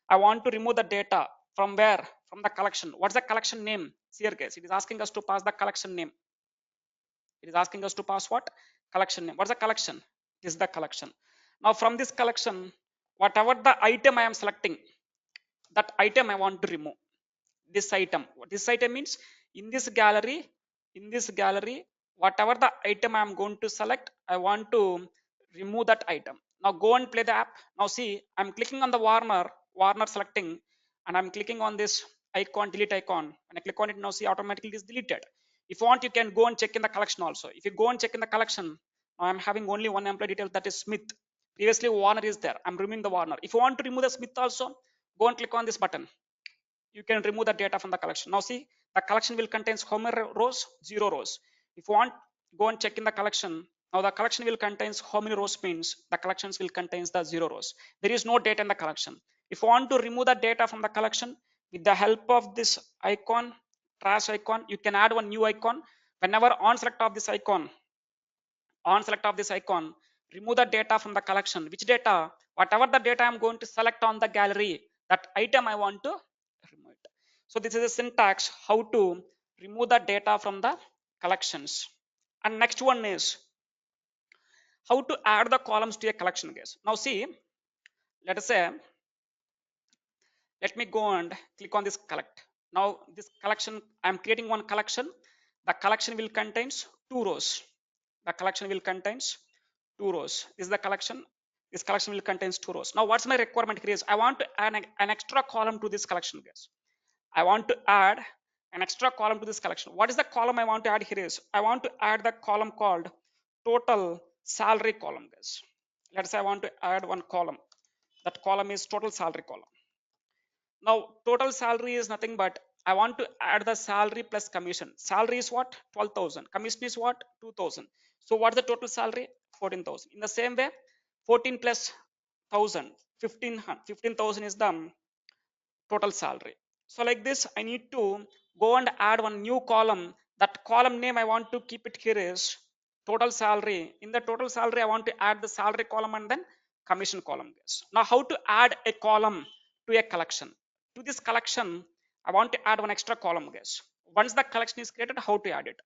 [SPEAKER 1] I want to remove the data from where? From the collection. What's the collection name? See here, guys. It is asking us to pass the collection name. It is asking us to pass what? Collection name. What's the collection? This is the collection. Now from this collection, whatever the item I am selecting, that item I want to remove. This item. This item means in this gallery, whatever the item I am going to select, I want to remove that item. Now go and play the app. Now see, I'm clicking on the Warner selecting, and I'm clicking on this icon, delete icon. When I click on it, now see automatically it is deleted. If you want, you can go and check in the collection also. If you go and check in the collection, I'm having only one employee detail, that is Smith. Previously Warner is there. I'm removing the Warner. If you want to remove the Smith also, go and click on this button. You can remove the data from the collection. Now see, the collection will contains how many rows? 0 rows. If you want, go and check in the collection. Now the collection will contains how many rows means the collections will contains the 0 rows. There is no data in the collection. If you want to remove the data from the collection, with the help of this icon, trash icon, you can add one new icon. Whenever on select of this icon, remove the data from the collection. Which data? Whatever the data I'm going to select on the gallery, that item I want to remove it. So this is a syntax how to remove the data from the collections. And next one is how to add the columns to a collection, guys. Now see, let us say, let me go and click on this collect. Now this collection, I'm creating one collection. The collection will contains 2 rows. The collection will contains 2 rows. This is the collection. This collection will contains 2 rows. Now what's my requirement here is I want to add an extra column to this collection, guys. I want to add an extra column to this collection. What is the column I want to add here is I want to add the column called total salary column, guys. Let's say I want to add one column. That column is total salary column. Now total salary is nothing but I want to add the salary plus commission. Salary is what? 12,000. Commission is what? 2,000. So what's the total salary? 14,000. In the same way, 14 plus 1,000, 15,000 is the total salary. So like this, I need to go and add one new column. That column name I want to keep it here is total salary. In the total salary, I want to add the salary column and then commission column, guys. Now how to add a column to a collection? To this collection, I want to add one extra column, guys. Once the collection is created, how to add it?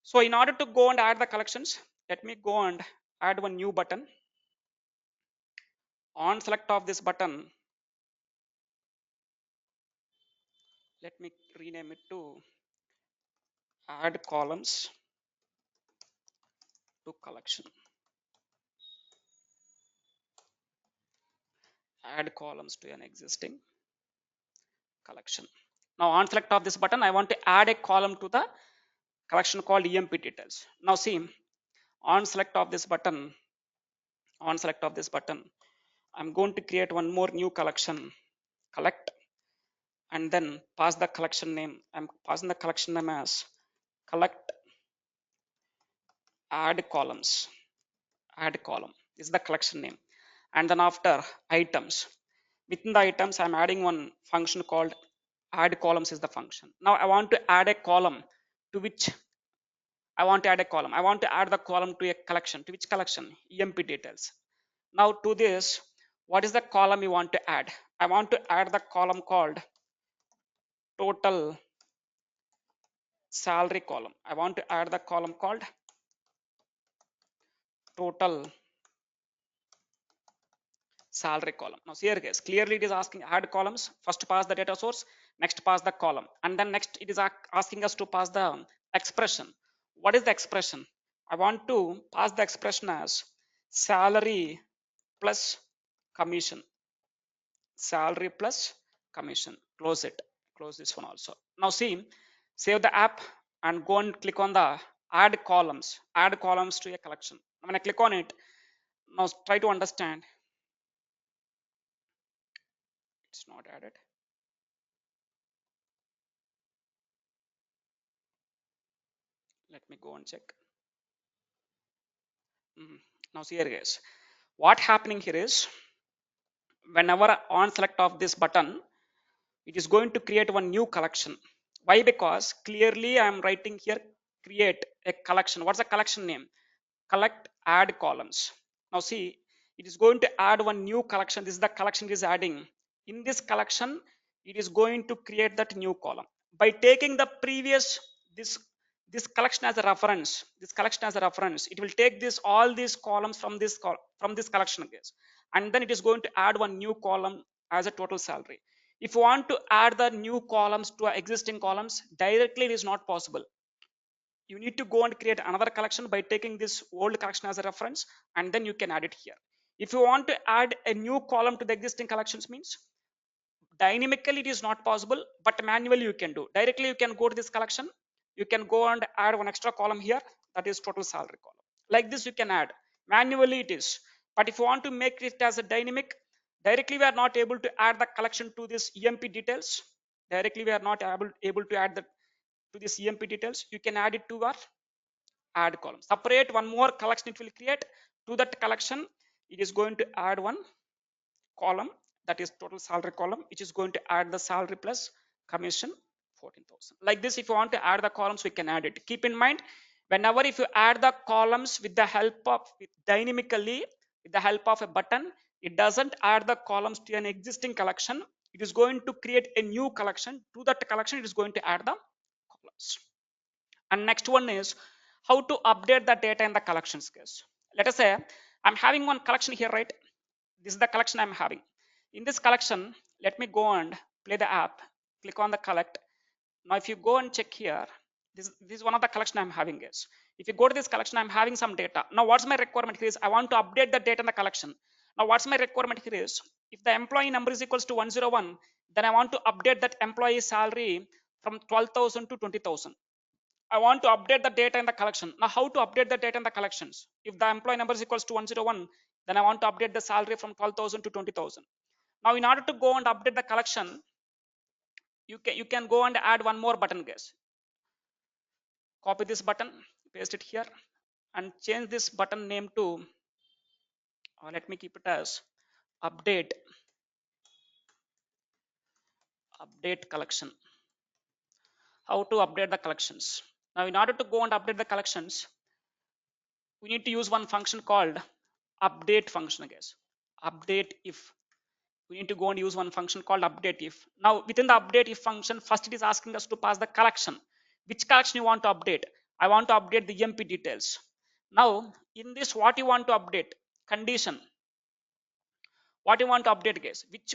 [SPEAKER 1] So in order to go and add the collections, let me go and add one new button. On select of this button, let me rename it to add columns to collection. Add columns to an existing collection. Now on select of this button, I want to add a column to the collection called EMP details. Now see, on select of this button, I'm going to create one more new collection, collect, and then pass the collection name. I'm passing the collection name as collect add columns. Add column is the collection name. And then after items, within the items, I'm adding one function called add columns is the function. Now I want to add a column to which I want to add a column. I want to add the column to a collection. To which collection? EMP details. Now to this, what is the column you want to add? I want to add the column called total salary column. I want to add the column called total salary column. Now here guys, clearly it is asking add columns. First pass the data source, next pass the column, and then next it is asking us to pass the expression. What is the expression? I want to pass the expression as salary plus commission. Salary plus commission. Close it. Close this one also. Now see, save the app and go and click on the add columns. Add columns to a collection. When I click on it, now try to understand. It's not added. Let me go and check. Now see here guys, what happening here is whenever on select of this button, it is going to create one new collection. Why? Because clearly I am writing here create a collection. What's the collection name? Collect add columns. Now see, it is going to add one new collection. This is the collection it is adding. In this collection, it is going to create that new column by taking the previous this this collection as a reference. This collection as a reference, it will take this all these columns from this collection case, and then it is going to add one new column as a total salary. If you want to add the new columns to existing columns directly, it is not possible. You need to go and create another collection by taking this old collection as a reference, and then you can add it here. If you want to add a new column to the existing collections, means dynamically it is not possible, but manually you can do. Directly you can go to this collection, you can go and add one extra column here, that is total salary column. Like this you can add. Manually it is. But if you want to make it as a dynamic, directly we are not able to add the collection to this emp details. Directly we are not able to add the to this emp details. You can add it to our add column. Separate one more collection it will create. To that collection, it is going to add one column, that is total salary column, which is going to add the salary plus commission 14,000. Like this, if you want to add the columns, we can add it. Keep in mind, whenever if you add the columns with the help of dynamically with the help of a button, it doesn't add the columns to an existing collection. It is going to create a new collection. To that collection, it is going to add the columns. And next one is how to update the data in the collections case. Let us say I'm having one collection here, right? This is the collection I'm having. In this collection, let me go and play the app, click on the collect. Now if you go and check here, this is one of the collection I'm having is. If you go to this collection, I'm having some data. Now what's my requirement here is I want to update the data in the collection. Now what's my requirement here is if the employee number is equals to 101, then I want to update that employee salary from 12,000 to 20,000. I want to update the data in the collection. Now, how to update the data in the collections? If the employee number is equals to 101, then I want to update the salary from 12,000 to 20,000. Now, in order to go and update the collection, you can go and add one more button, guys. Copy this button, paste it here, and change this button name to, let me keep it as update collection. How to update the collections? Now, in order to go and update the collections, we need to use one function called update function, guys. Update if. We need to go and use one function called update if. Now within the update if function, first it is asking us to pass the collection. Which collection you want to update? I want to update the emp details. Now in this, what you want to update? Condition. What you want to update, guys? Which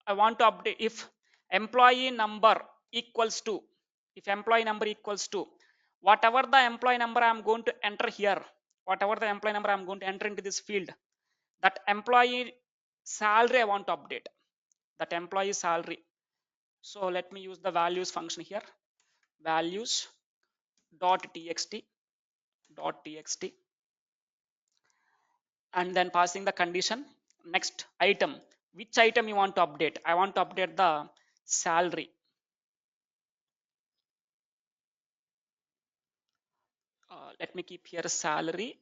[SPEAKER 1] I want to update if employee number equals to, if employee number equals to whatever the employee number I am going to enter here, whatever the employee number I am going to enter into this field, that employee salary I want to update, that employee salary. So let me use the values function here, values dot txt, and then passing the condition. Next item, which item you want to update? I want to update the salary. Let me keep here salary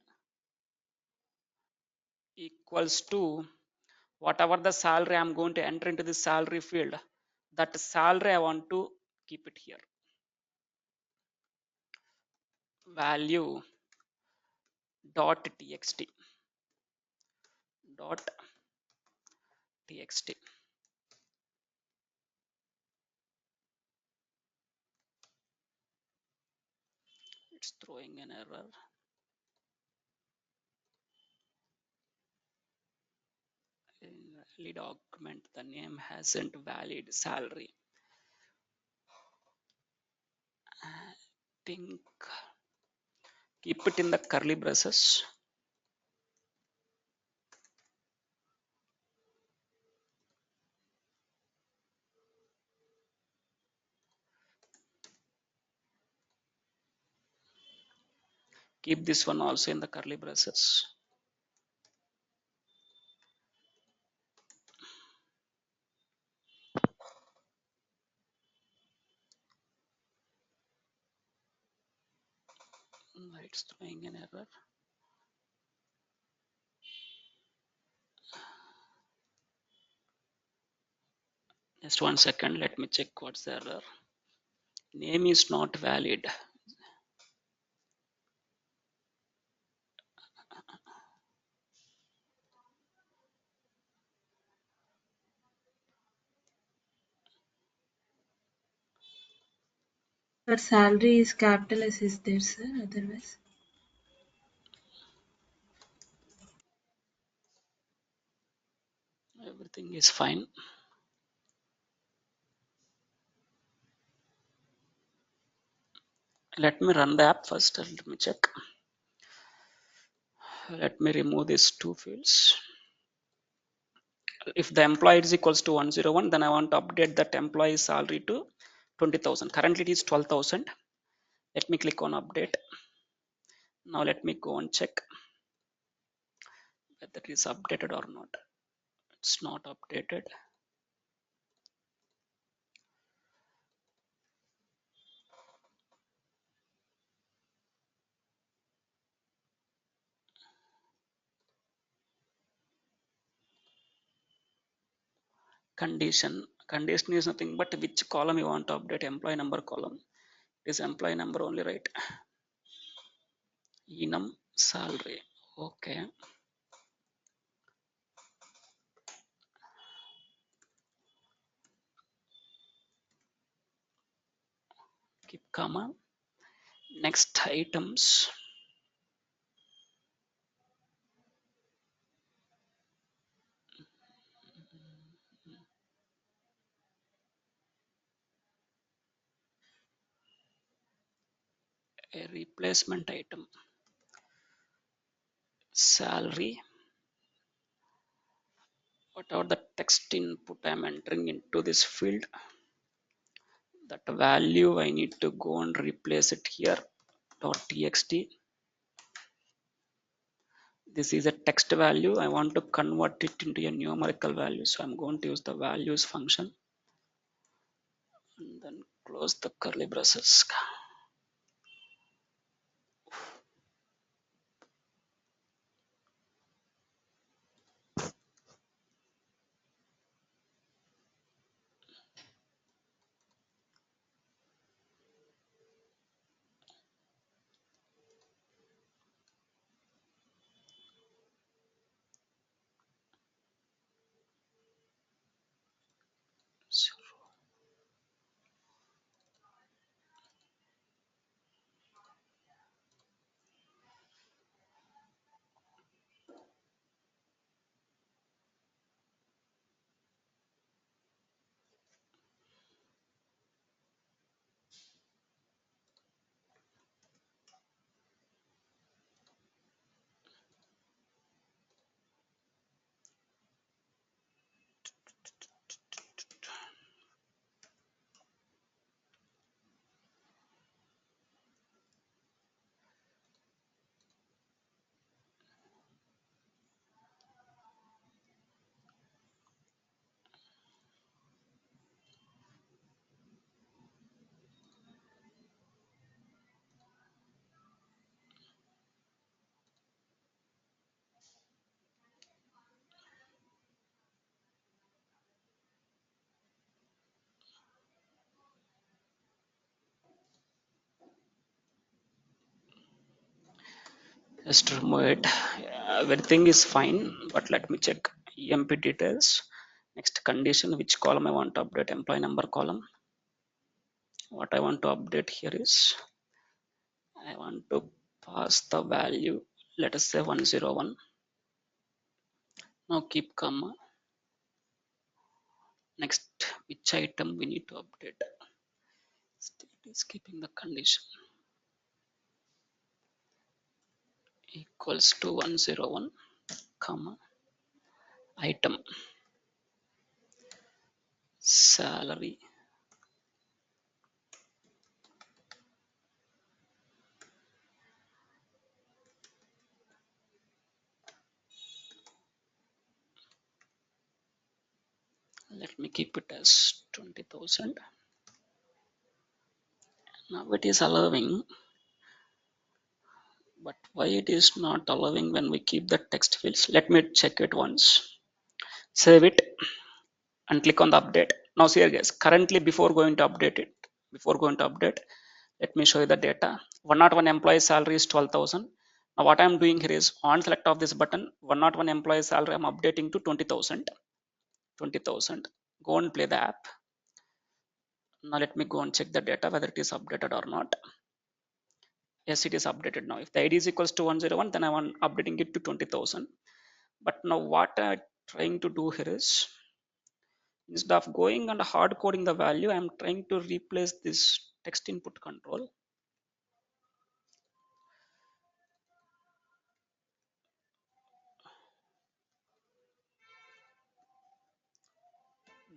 [SPEAKER 1] equals to whatever the salary I'm going to enter into the salary field, that salary I want to keep it here. Value dot txt dot txt. It's throwing an error. In the document, the name hasn't valid salary. I think keep it in the curly braces. Keep this one also in the curly braces. It's throwing an error. Just 1 second, let me check what's the error. Name is not valid.
[SPEAKER 2] Her salary is capital S is there, sir, otherwise.
[SPEAKER 1] Everything is fine. Let me run the app first. Let me check. Let me remove these two fields. If the employee is equals to 101, then I want to update that employee salary to 20,000. Currently it is 12,000. Let me click on update. Now let me go and check whether it is updated or not. It's not updated. Condition is nothing but which column you want to update. Employee number column. It is employee number only, right? Enum salary. Okay. Keep comma. Next items. A replacement item. Salary. Whatever the text input I'm entering into this field, that value I need to go and replace it here. .txt. This is a text value. I want to convert it into a numerical value. So I'm going to use the values function and then close the curly braces. Just remove it. Everything is fine, but let me check emp details. Next condition, which column I want to update. Employee number column. What I want to update here is I want to pass the value, let us say 101. Now keep comma. Next, which item we need to update? State is keeping the condition equals to 101, comma, item, salary. Let me keep it as 20,000. Now it is allowing, but why it is not allowing when we keep the text fields? Let me check it once. Save it and click on the update. Now see here guys, currently before going to update it, let me show you the data. 101 employee salary is 12,000. Now what I am doing here is on select of this button, 101 employee salary I am updating to 20,000. 20,000. Go and play the app. Now let me go and check the data whether it is updated or not. Yes, it is updated now. If the ID is equals to 101, then I want updating it to 20,000. But now what I'm trying to do here is, instead of going and hard coding the value, I'm trying to replace this text input control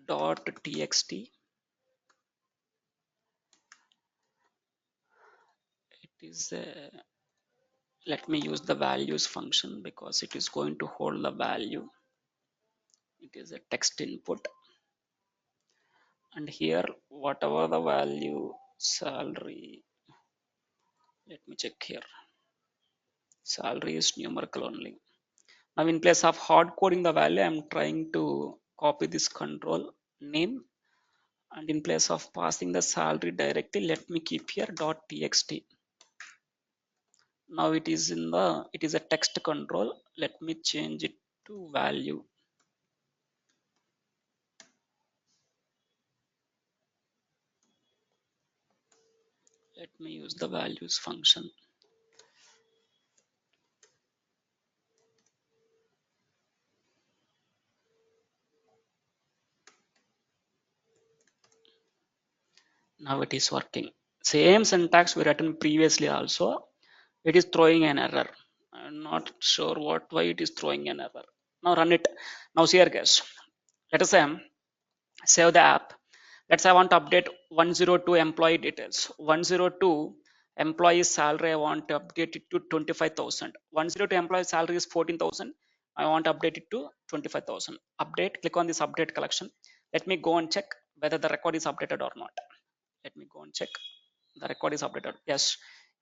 [SPEAKER 1] dot txt. It is let me use the values function because it is going to hold the value. It is a text input, and here whatever the value salary, let me check here. Salary is numerical only. Now in place of hard coding the value, I'm trying to copy this control name, and in place of passing the salary directly, let me keep here dot txt. Now it is a text control. Let me change it to value. Let me use the values function. Now it is working. Same syntax we written previously also. It is throwing an error. I'm not sure why it is throwing an error. Now run it. Now see here guys. Let us say save the app. Let's say I want to update 102 employee details. 102 employee salary, I want to update it to 25,000. 102 employee salary is 14,000. I want to update it to 25,000. Update, click on this update collection. Let me go and check whether the record is updated or not. Let me go and check. The record is updated. Yes,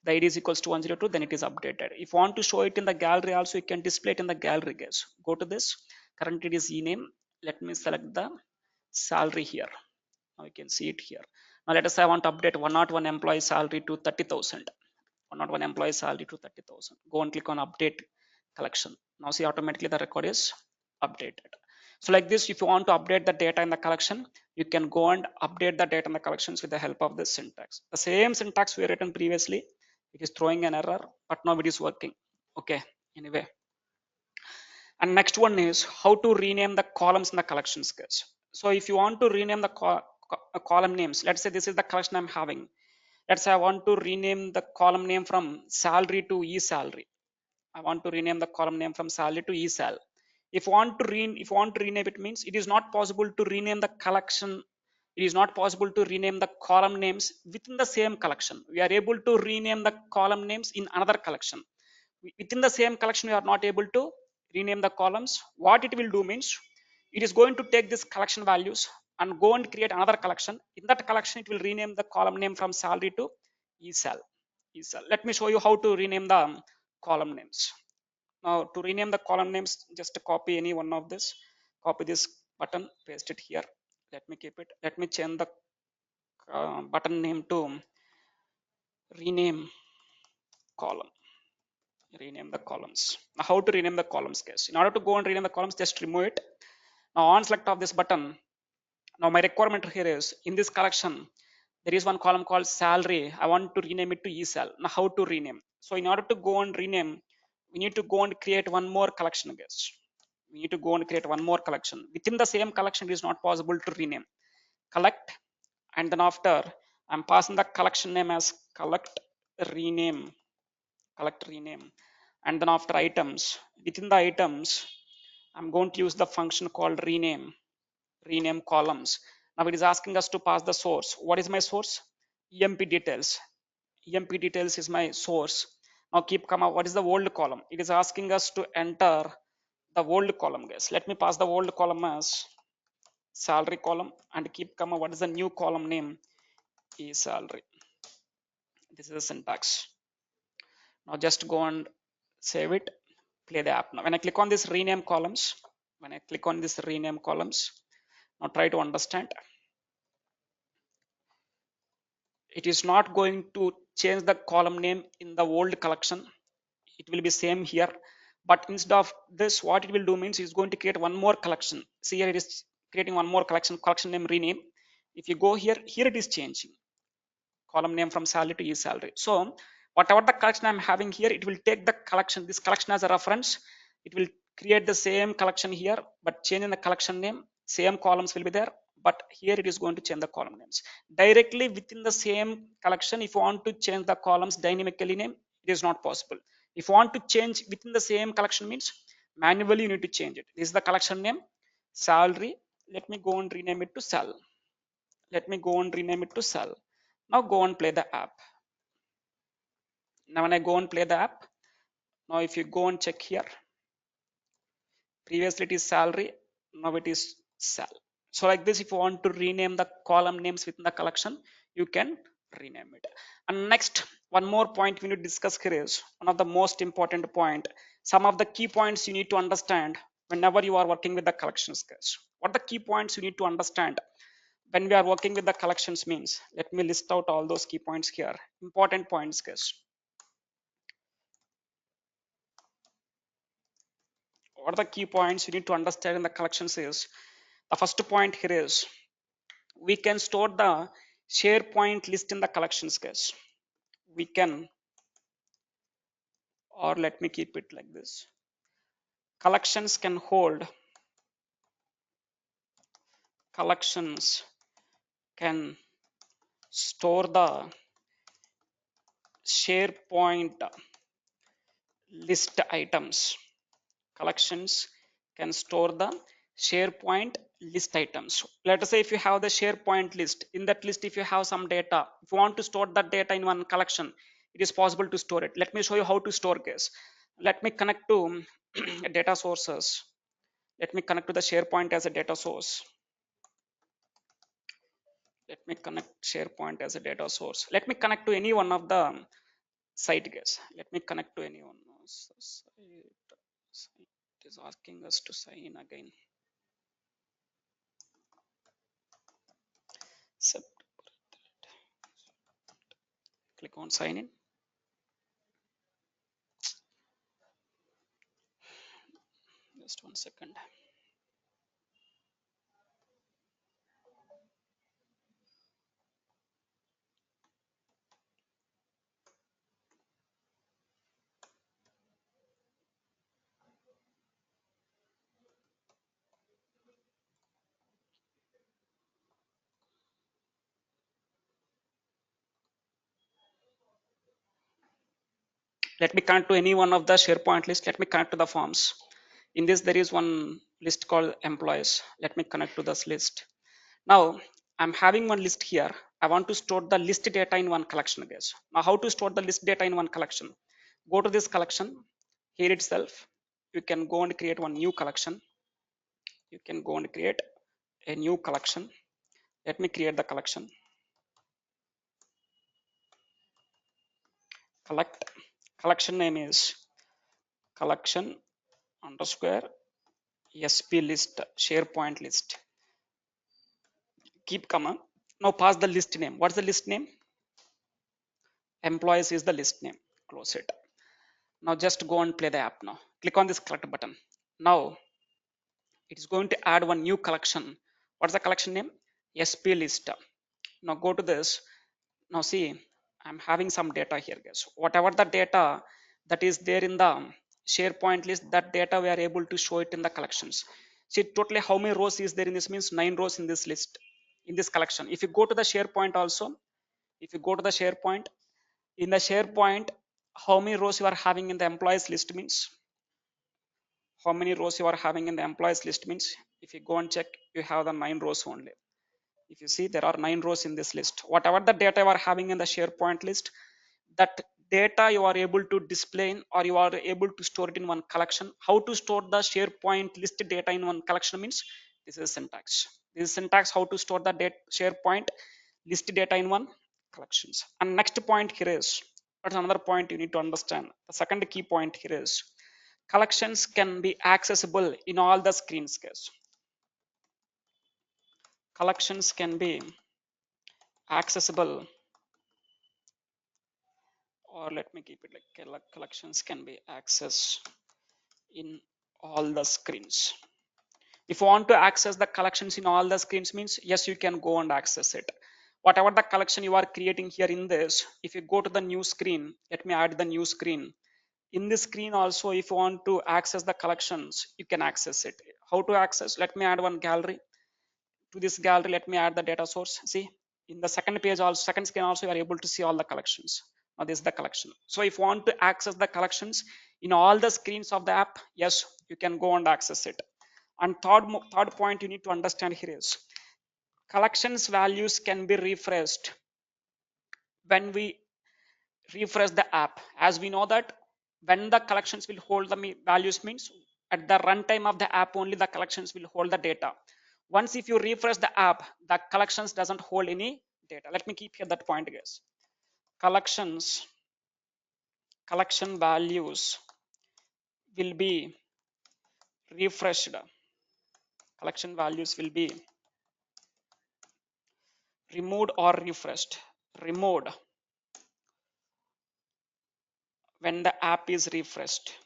[SPEAKER 1] the ID is equals to 102, then it is updated. If you want to show it in the gallery also, you can display it in the gallery guys. Go to this, currently it is ename. Let me select the salary here. Now you can see it here. Now let us say I want to update 101 employee salary to 30,000. 101 employee salary to 30,000. Go and click on update collection. Now see automatically the record is updated. So like this, if you want to update the data in the collection, you can go and update the data in the collections with the help of this syntax. The same syntax we written previously, it is throwing an error, but now it is working. Okay, anyway. And next one is how to rename the columns in the collections guys. So if you want to rename the column names, let's say this is the collection I'm having. Let's say I want to rename the column name from salary to e-salary. I want to rename the column name from salary to e-sal. If you want to rename it, means it is not possible to rename the collection. It is not possible to rename the column names within the same collection. We are able to rename the column names in another collection. Within the same collection, we are not able to rename the columns. What it will do means it is going to take this collection values and go and create another collection. In that collection, it will rename the column name from salary to e-sal. Let me show you how to rename the column names. Now to rename the column names, just copy any one of this, copy this button, paste it here. Let me keep it. Let me change the button name to rename column. Rename the columns. Now how to rename the columns guys? In order to go and rename the columns, just remove it. Now on select of this button, now my requirement here is in this collection, There is one column called salary. I want to rename it to esal. Now how to rename? So in order to go and rename, we need to go and create one more collection, guys. We need to go and create one more collection. Within the same collection, it is not possible to rename. Collect, and then after I'm passing the collection name as collect rename. Collect rename. And then after items, within the items, I'm going to use the function called rename columns. Now it is asking us to pass the source. What is my source? Emp details. Emp details is my source. Now keep comma, what is the old column? It is asking us to enter the old column, guys. Let me pass the old column as salary column, and keep comma, what is the new column name? Is salary. This is the syntax. Now just go and save it, play the app. Now when I click on this rename columns, now try to understand. It is not going to change the column name in the old collection. It will be same here, but instead of this, what it will do means it's going to create one more collection. See here, it is creating one more collection name rename. If you go here, it is changing column name from salary to e-salary. So whatever the collection I'm having here, it will take the collection, this collection as a reference. It will create the same collection here, but changing the collection name. Same columns will be there, but here it is going to change the column names. Directly within the same collection, if you want to change the columns dynamically name, it is not possible. If you want to change within the same collection means manually you need to change it. This is the collection name, salary. Let me go and rename it to sal. Now go and play the app. Now when I go and play the app, now if you go and check here, previously it is salary, now it is sal. So like this, if you want to rename the column names within the collection, you can rename it. And next, one more point we need to discuss here is one of the most important point. Some of the key points you need to understand whenever you are working with the collections, guys. What are the key points you need to understand when we are working with the collections means? Let me list out all those key points here. Important points, guys. What are the key points you need to understand in the collections is, the first point here is we can store the SharePoint list in the collections, guys. We can, or let me keep it like this. Collections can hold, collections can store the SharePoint list items. Collections can store the SharePoint list items. Let us say if you have the SharePoint list, in that list if you have some data, if you want to store that data in one collection, it is possible to store it. Let me show you how to store this. Let me connect to data sources. Let me connect to the SharePoint as a data source. Let me connect SharePoint as a data source. Let me connect to any one of the site, guys. Let me connect to anyone. It is asking us to sign in again. Click on sign in. Just 1 second. Let me connect to any one of the SharePoint list. Let me connect to the forms. In this, there is one list called employees. Let me connect to this list. Now, I'm having one list here. I want to store the list data in one collection, guys. Now, how to store the list data in one collection? Go to this collection. Here itself, you can go and create one new collection. You can go and create a new collection. Let me create the collection. Collection name is collection underscore sp list, SharePoint list. Keep comma. Now pass the list name. What's the list name? Employees is the list name. Close it. Now just go and play the app now. Click on this collect button. Now it is going to add one new collection. What's the collection name? SP list. Now go to this. Now see, I'm having some data here, guys. Whatever the data that is there in the SharePoint list, that data we are able to show it in the collections. See totally how many rows is there in this, means 9 rows in this list, in this collection. If you go to the SharePoint also, if you go to the SharePoint, in the SharePoint, how many rows you are having in the employees list means, how many rows you are having in the employees list means, if you go and check, you have the 9 rows only. If you see, there are 9 rows in this list. Whatever the data you are having in the SharePoint list, that data you are able to display in, or you are able to store it in one collection. How to store the SharePoint list data in one collection means, this is syntax. This is syntax how to store the SharePoint list data in one collections. And next point here is, that's another point you need to understand. The second key point here is, collections can be accessible in all the screens, guys. Collections can be accessible, or let me keep it like collections can be accessed in all the screens. If you want to access the collections in all the screens means, yes, you can go and access it. Whatever the collection you are creating here in this, if you go to the new screen, let me add the new screen. In this screen also, if you want to access the collections, you can access it. How to access? Let me add one gallery. To this gallery, let me add the data source. See, in the second page also, second screen also, you are able to see all the collections. Now this is the collection. So if you want to access the collections in all the screens of the app, yes, you can go and access it. And third point you need to understand here is, collections values can be refreshed when we refresh the app. As we know that when the collections will hold the values means, at the runtime of the app only the collections will hold the data. Once if you refresh the app, the collections doesn't hold any data. Let me keep here that point, guys. Collection values will be refreshed. Collection values will be removed or refreshed. Removed when the app is refreshed.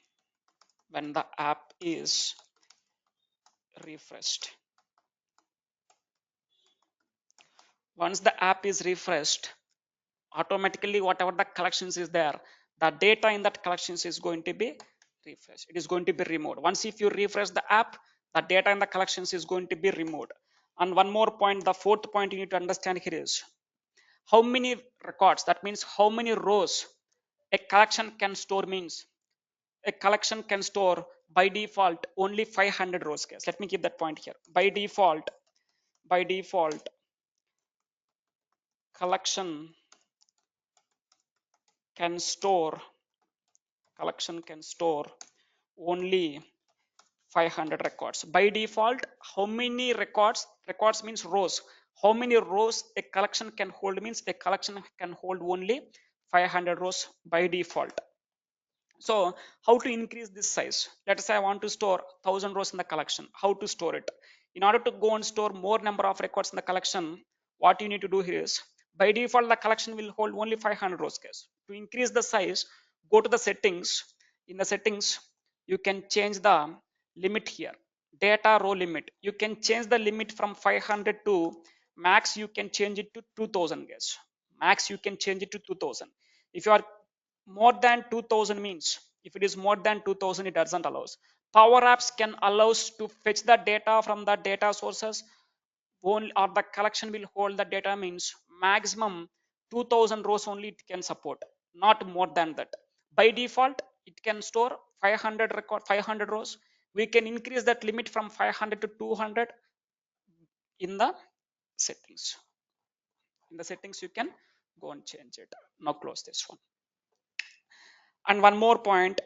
[SPEAKER 1] When the app is refreshed. Once the app is refreshed, automatically whatever the collections is there, the data in that collections is going to be refreshed. It is going to be removed. Once if you refresh the app, the data in the collections is going to be removed. And one more point, the fourth point you need to understand here is, how many records, that means how many rows a collection can store means, a collection can store by default only 500 rows, guys. Let me keep that point here. By default collection can store only 500 records. By default, how many records means rows, how many rows a collection can hold means, a collection can hold only 500 rows by default. So how to increase this size? Let's say I want to store 1000 rows in the collection. How to store it? In order to go and store more number of records in the collection, what you need to do here is, by default the collection will hold only 500 rows, guys. To increase the size, go to the settings. In the settings, you can change the limit here. Data row limit. You can change the limit from 500 to max. You can change it to 2000, guys. Max you can change it to 2000. If you are more than 2000 means, if it is more than 2000, it doesn't allows. Power apps can allows to fetch the data from the data sources only, or the collection will hold the data means maximum 2000 rows only it can support, not more than that. By default it can store 500 rows. We can increase that limit from 500 to 200 in the settings. In the settings you can go and change it. Now close this one. And one more point,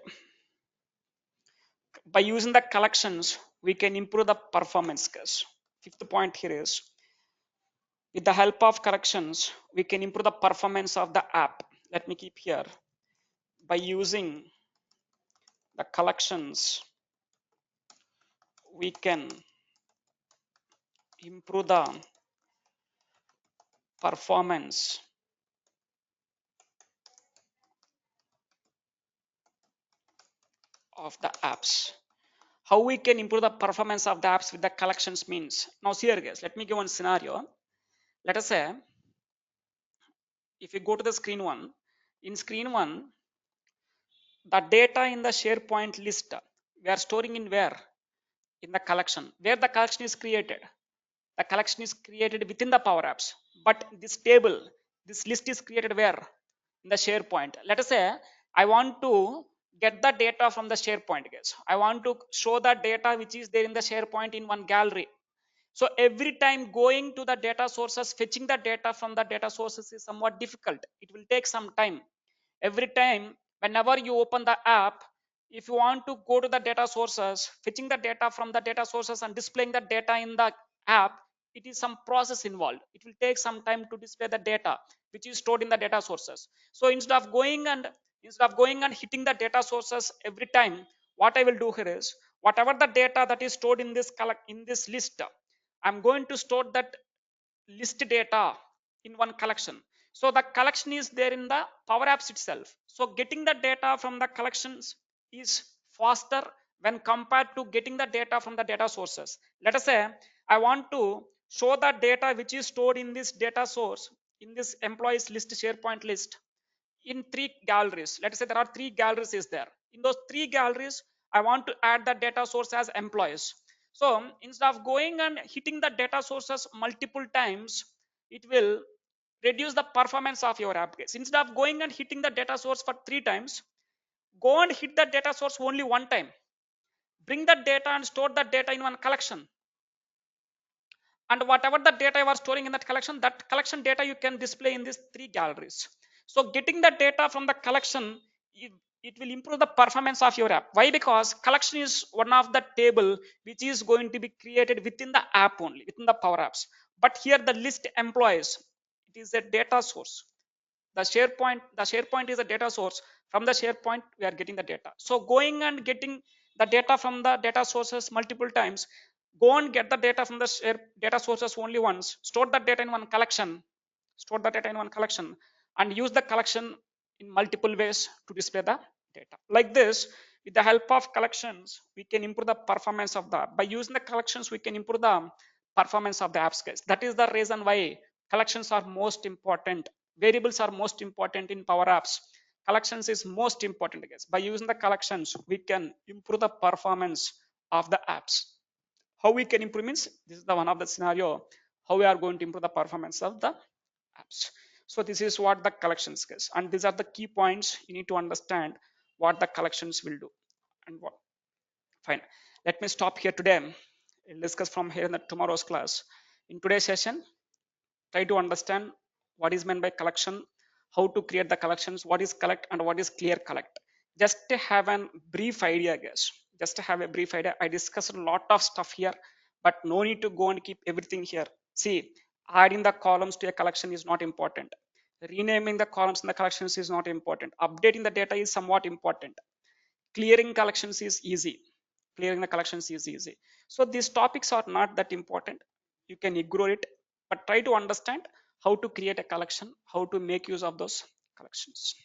[SPEAKER 1] by using the collections we can improve the performance, guys. Fifth point here is, with the help of collections we can improve the performance of the app. Let me keep here. By using the collections we can improve the performance of the apps. How we can improve the performance of the apps with the collections means, now here guys, let me give one scenario. Let us say if you go to the screen one, in screen one, the data in the SharePoint list, we are storing in where? In the collection, where the collection is created. The collection is created within the Power Apps, but this table, this list is created where? In the SharePoint. Let us say I want to get the data from the SharePoint, guys. I want to show the data which is there in the SharePoint in one gallery. So every time going to the data sources, fetching the data from the data sources is somewhat difficult. It will take some time. Every time, whenever you open the app, if you want to go to the data sources, fetching the data from the data sources and displaying the data in the app, it is some process involved. It will take some time to display the data which is stored in the data sources. So instead of going and hitting the data sources every time, what I will do here is, whatever the data that is stored in this list, I'm going to store that list data in one collection. So the collection is there in the Power Apps itself. So getting the data from the collections is faster when compared to getting the data from the data sources. Let us say I want to show the data which is stored in this data source, in this employees list SharePoint list, in three galleries. Let's say there are three galleries is there. In those three galleries, I want to add the data source as employees. So instead of going and hitting the data sources multiple times, it will reduce the performance of your app. Instead of going and hitting the data source for 3 times, go and hit the data source only one time. Bring the data and store the data in one collection. And whatever the data you are storing in that collection data you can display in these three galleries. So getting the data from the collection, it will improve the performance of your app. Why? Because collection is one of the table which is going to be created within the app only, within the Power Apps. But here the list employees, it is a data source. The SharePoint is a data source. From the SharePoint we are getting the data. So going and getting the data from the data sources multiple times, go and get the data from the data sources only once, store the data in one collection, store the data in one collection, and use the collection in multiple ways to display the data. Like this, with the help of collections, we can improve the performance of the app. By using the collections, we can improve the performance of the apps, guys. That is the reason why collections are most important. Variables are most important in Power Apps. Collections is most important, guys. By using the collections, we can improve the performance of the apps. How we can improve means, this is the one of the scenario how we are going to improve the performance of the apps. So this is what the collections is, and these are the key points you need to understand what the collections will do and what. Fine. Let me stop here today. We'll discuss from here in the tomorrow's class. In today's session, try to understand what is meant by collection, how to create the collections, what is collect and what is clear collect. Just to have a brief idea, guys. Just to have a brief idea. I discussed a lot of stuff here, but no need to go and keep everything here. See, adding the columns to a collection is not important. Renaming the columns in the collections is not important. Updating the data is somewhat important. Clearing collections is easy. Clearing the collections is easy. So these topics are not that important. You can ignore it, but try to understand how to create a collection, how to make use of those collections.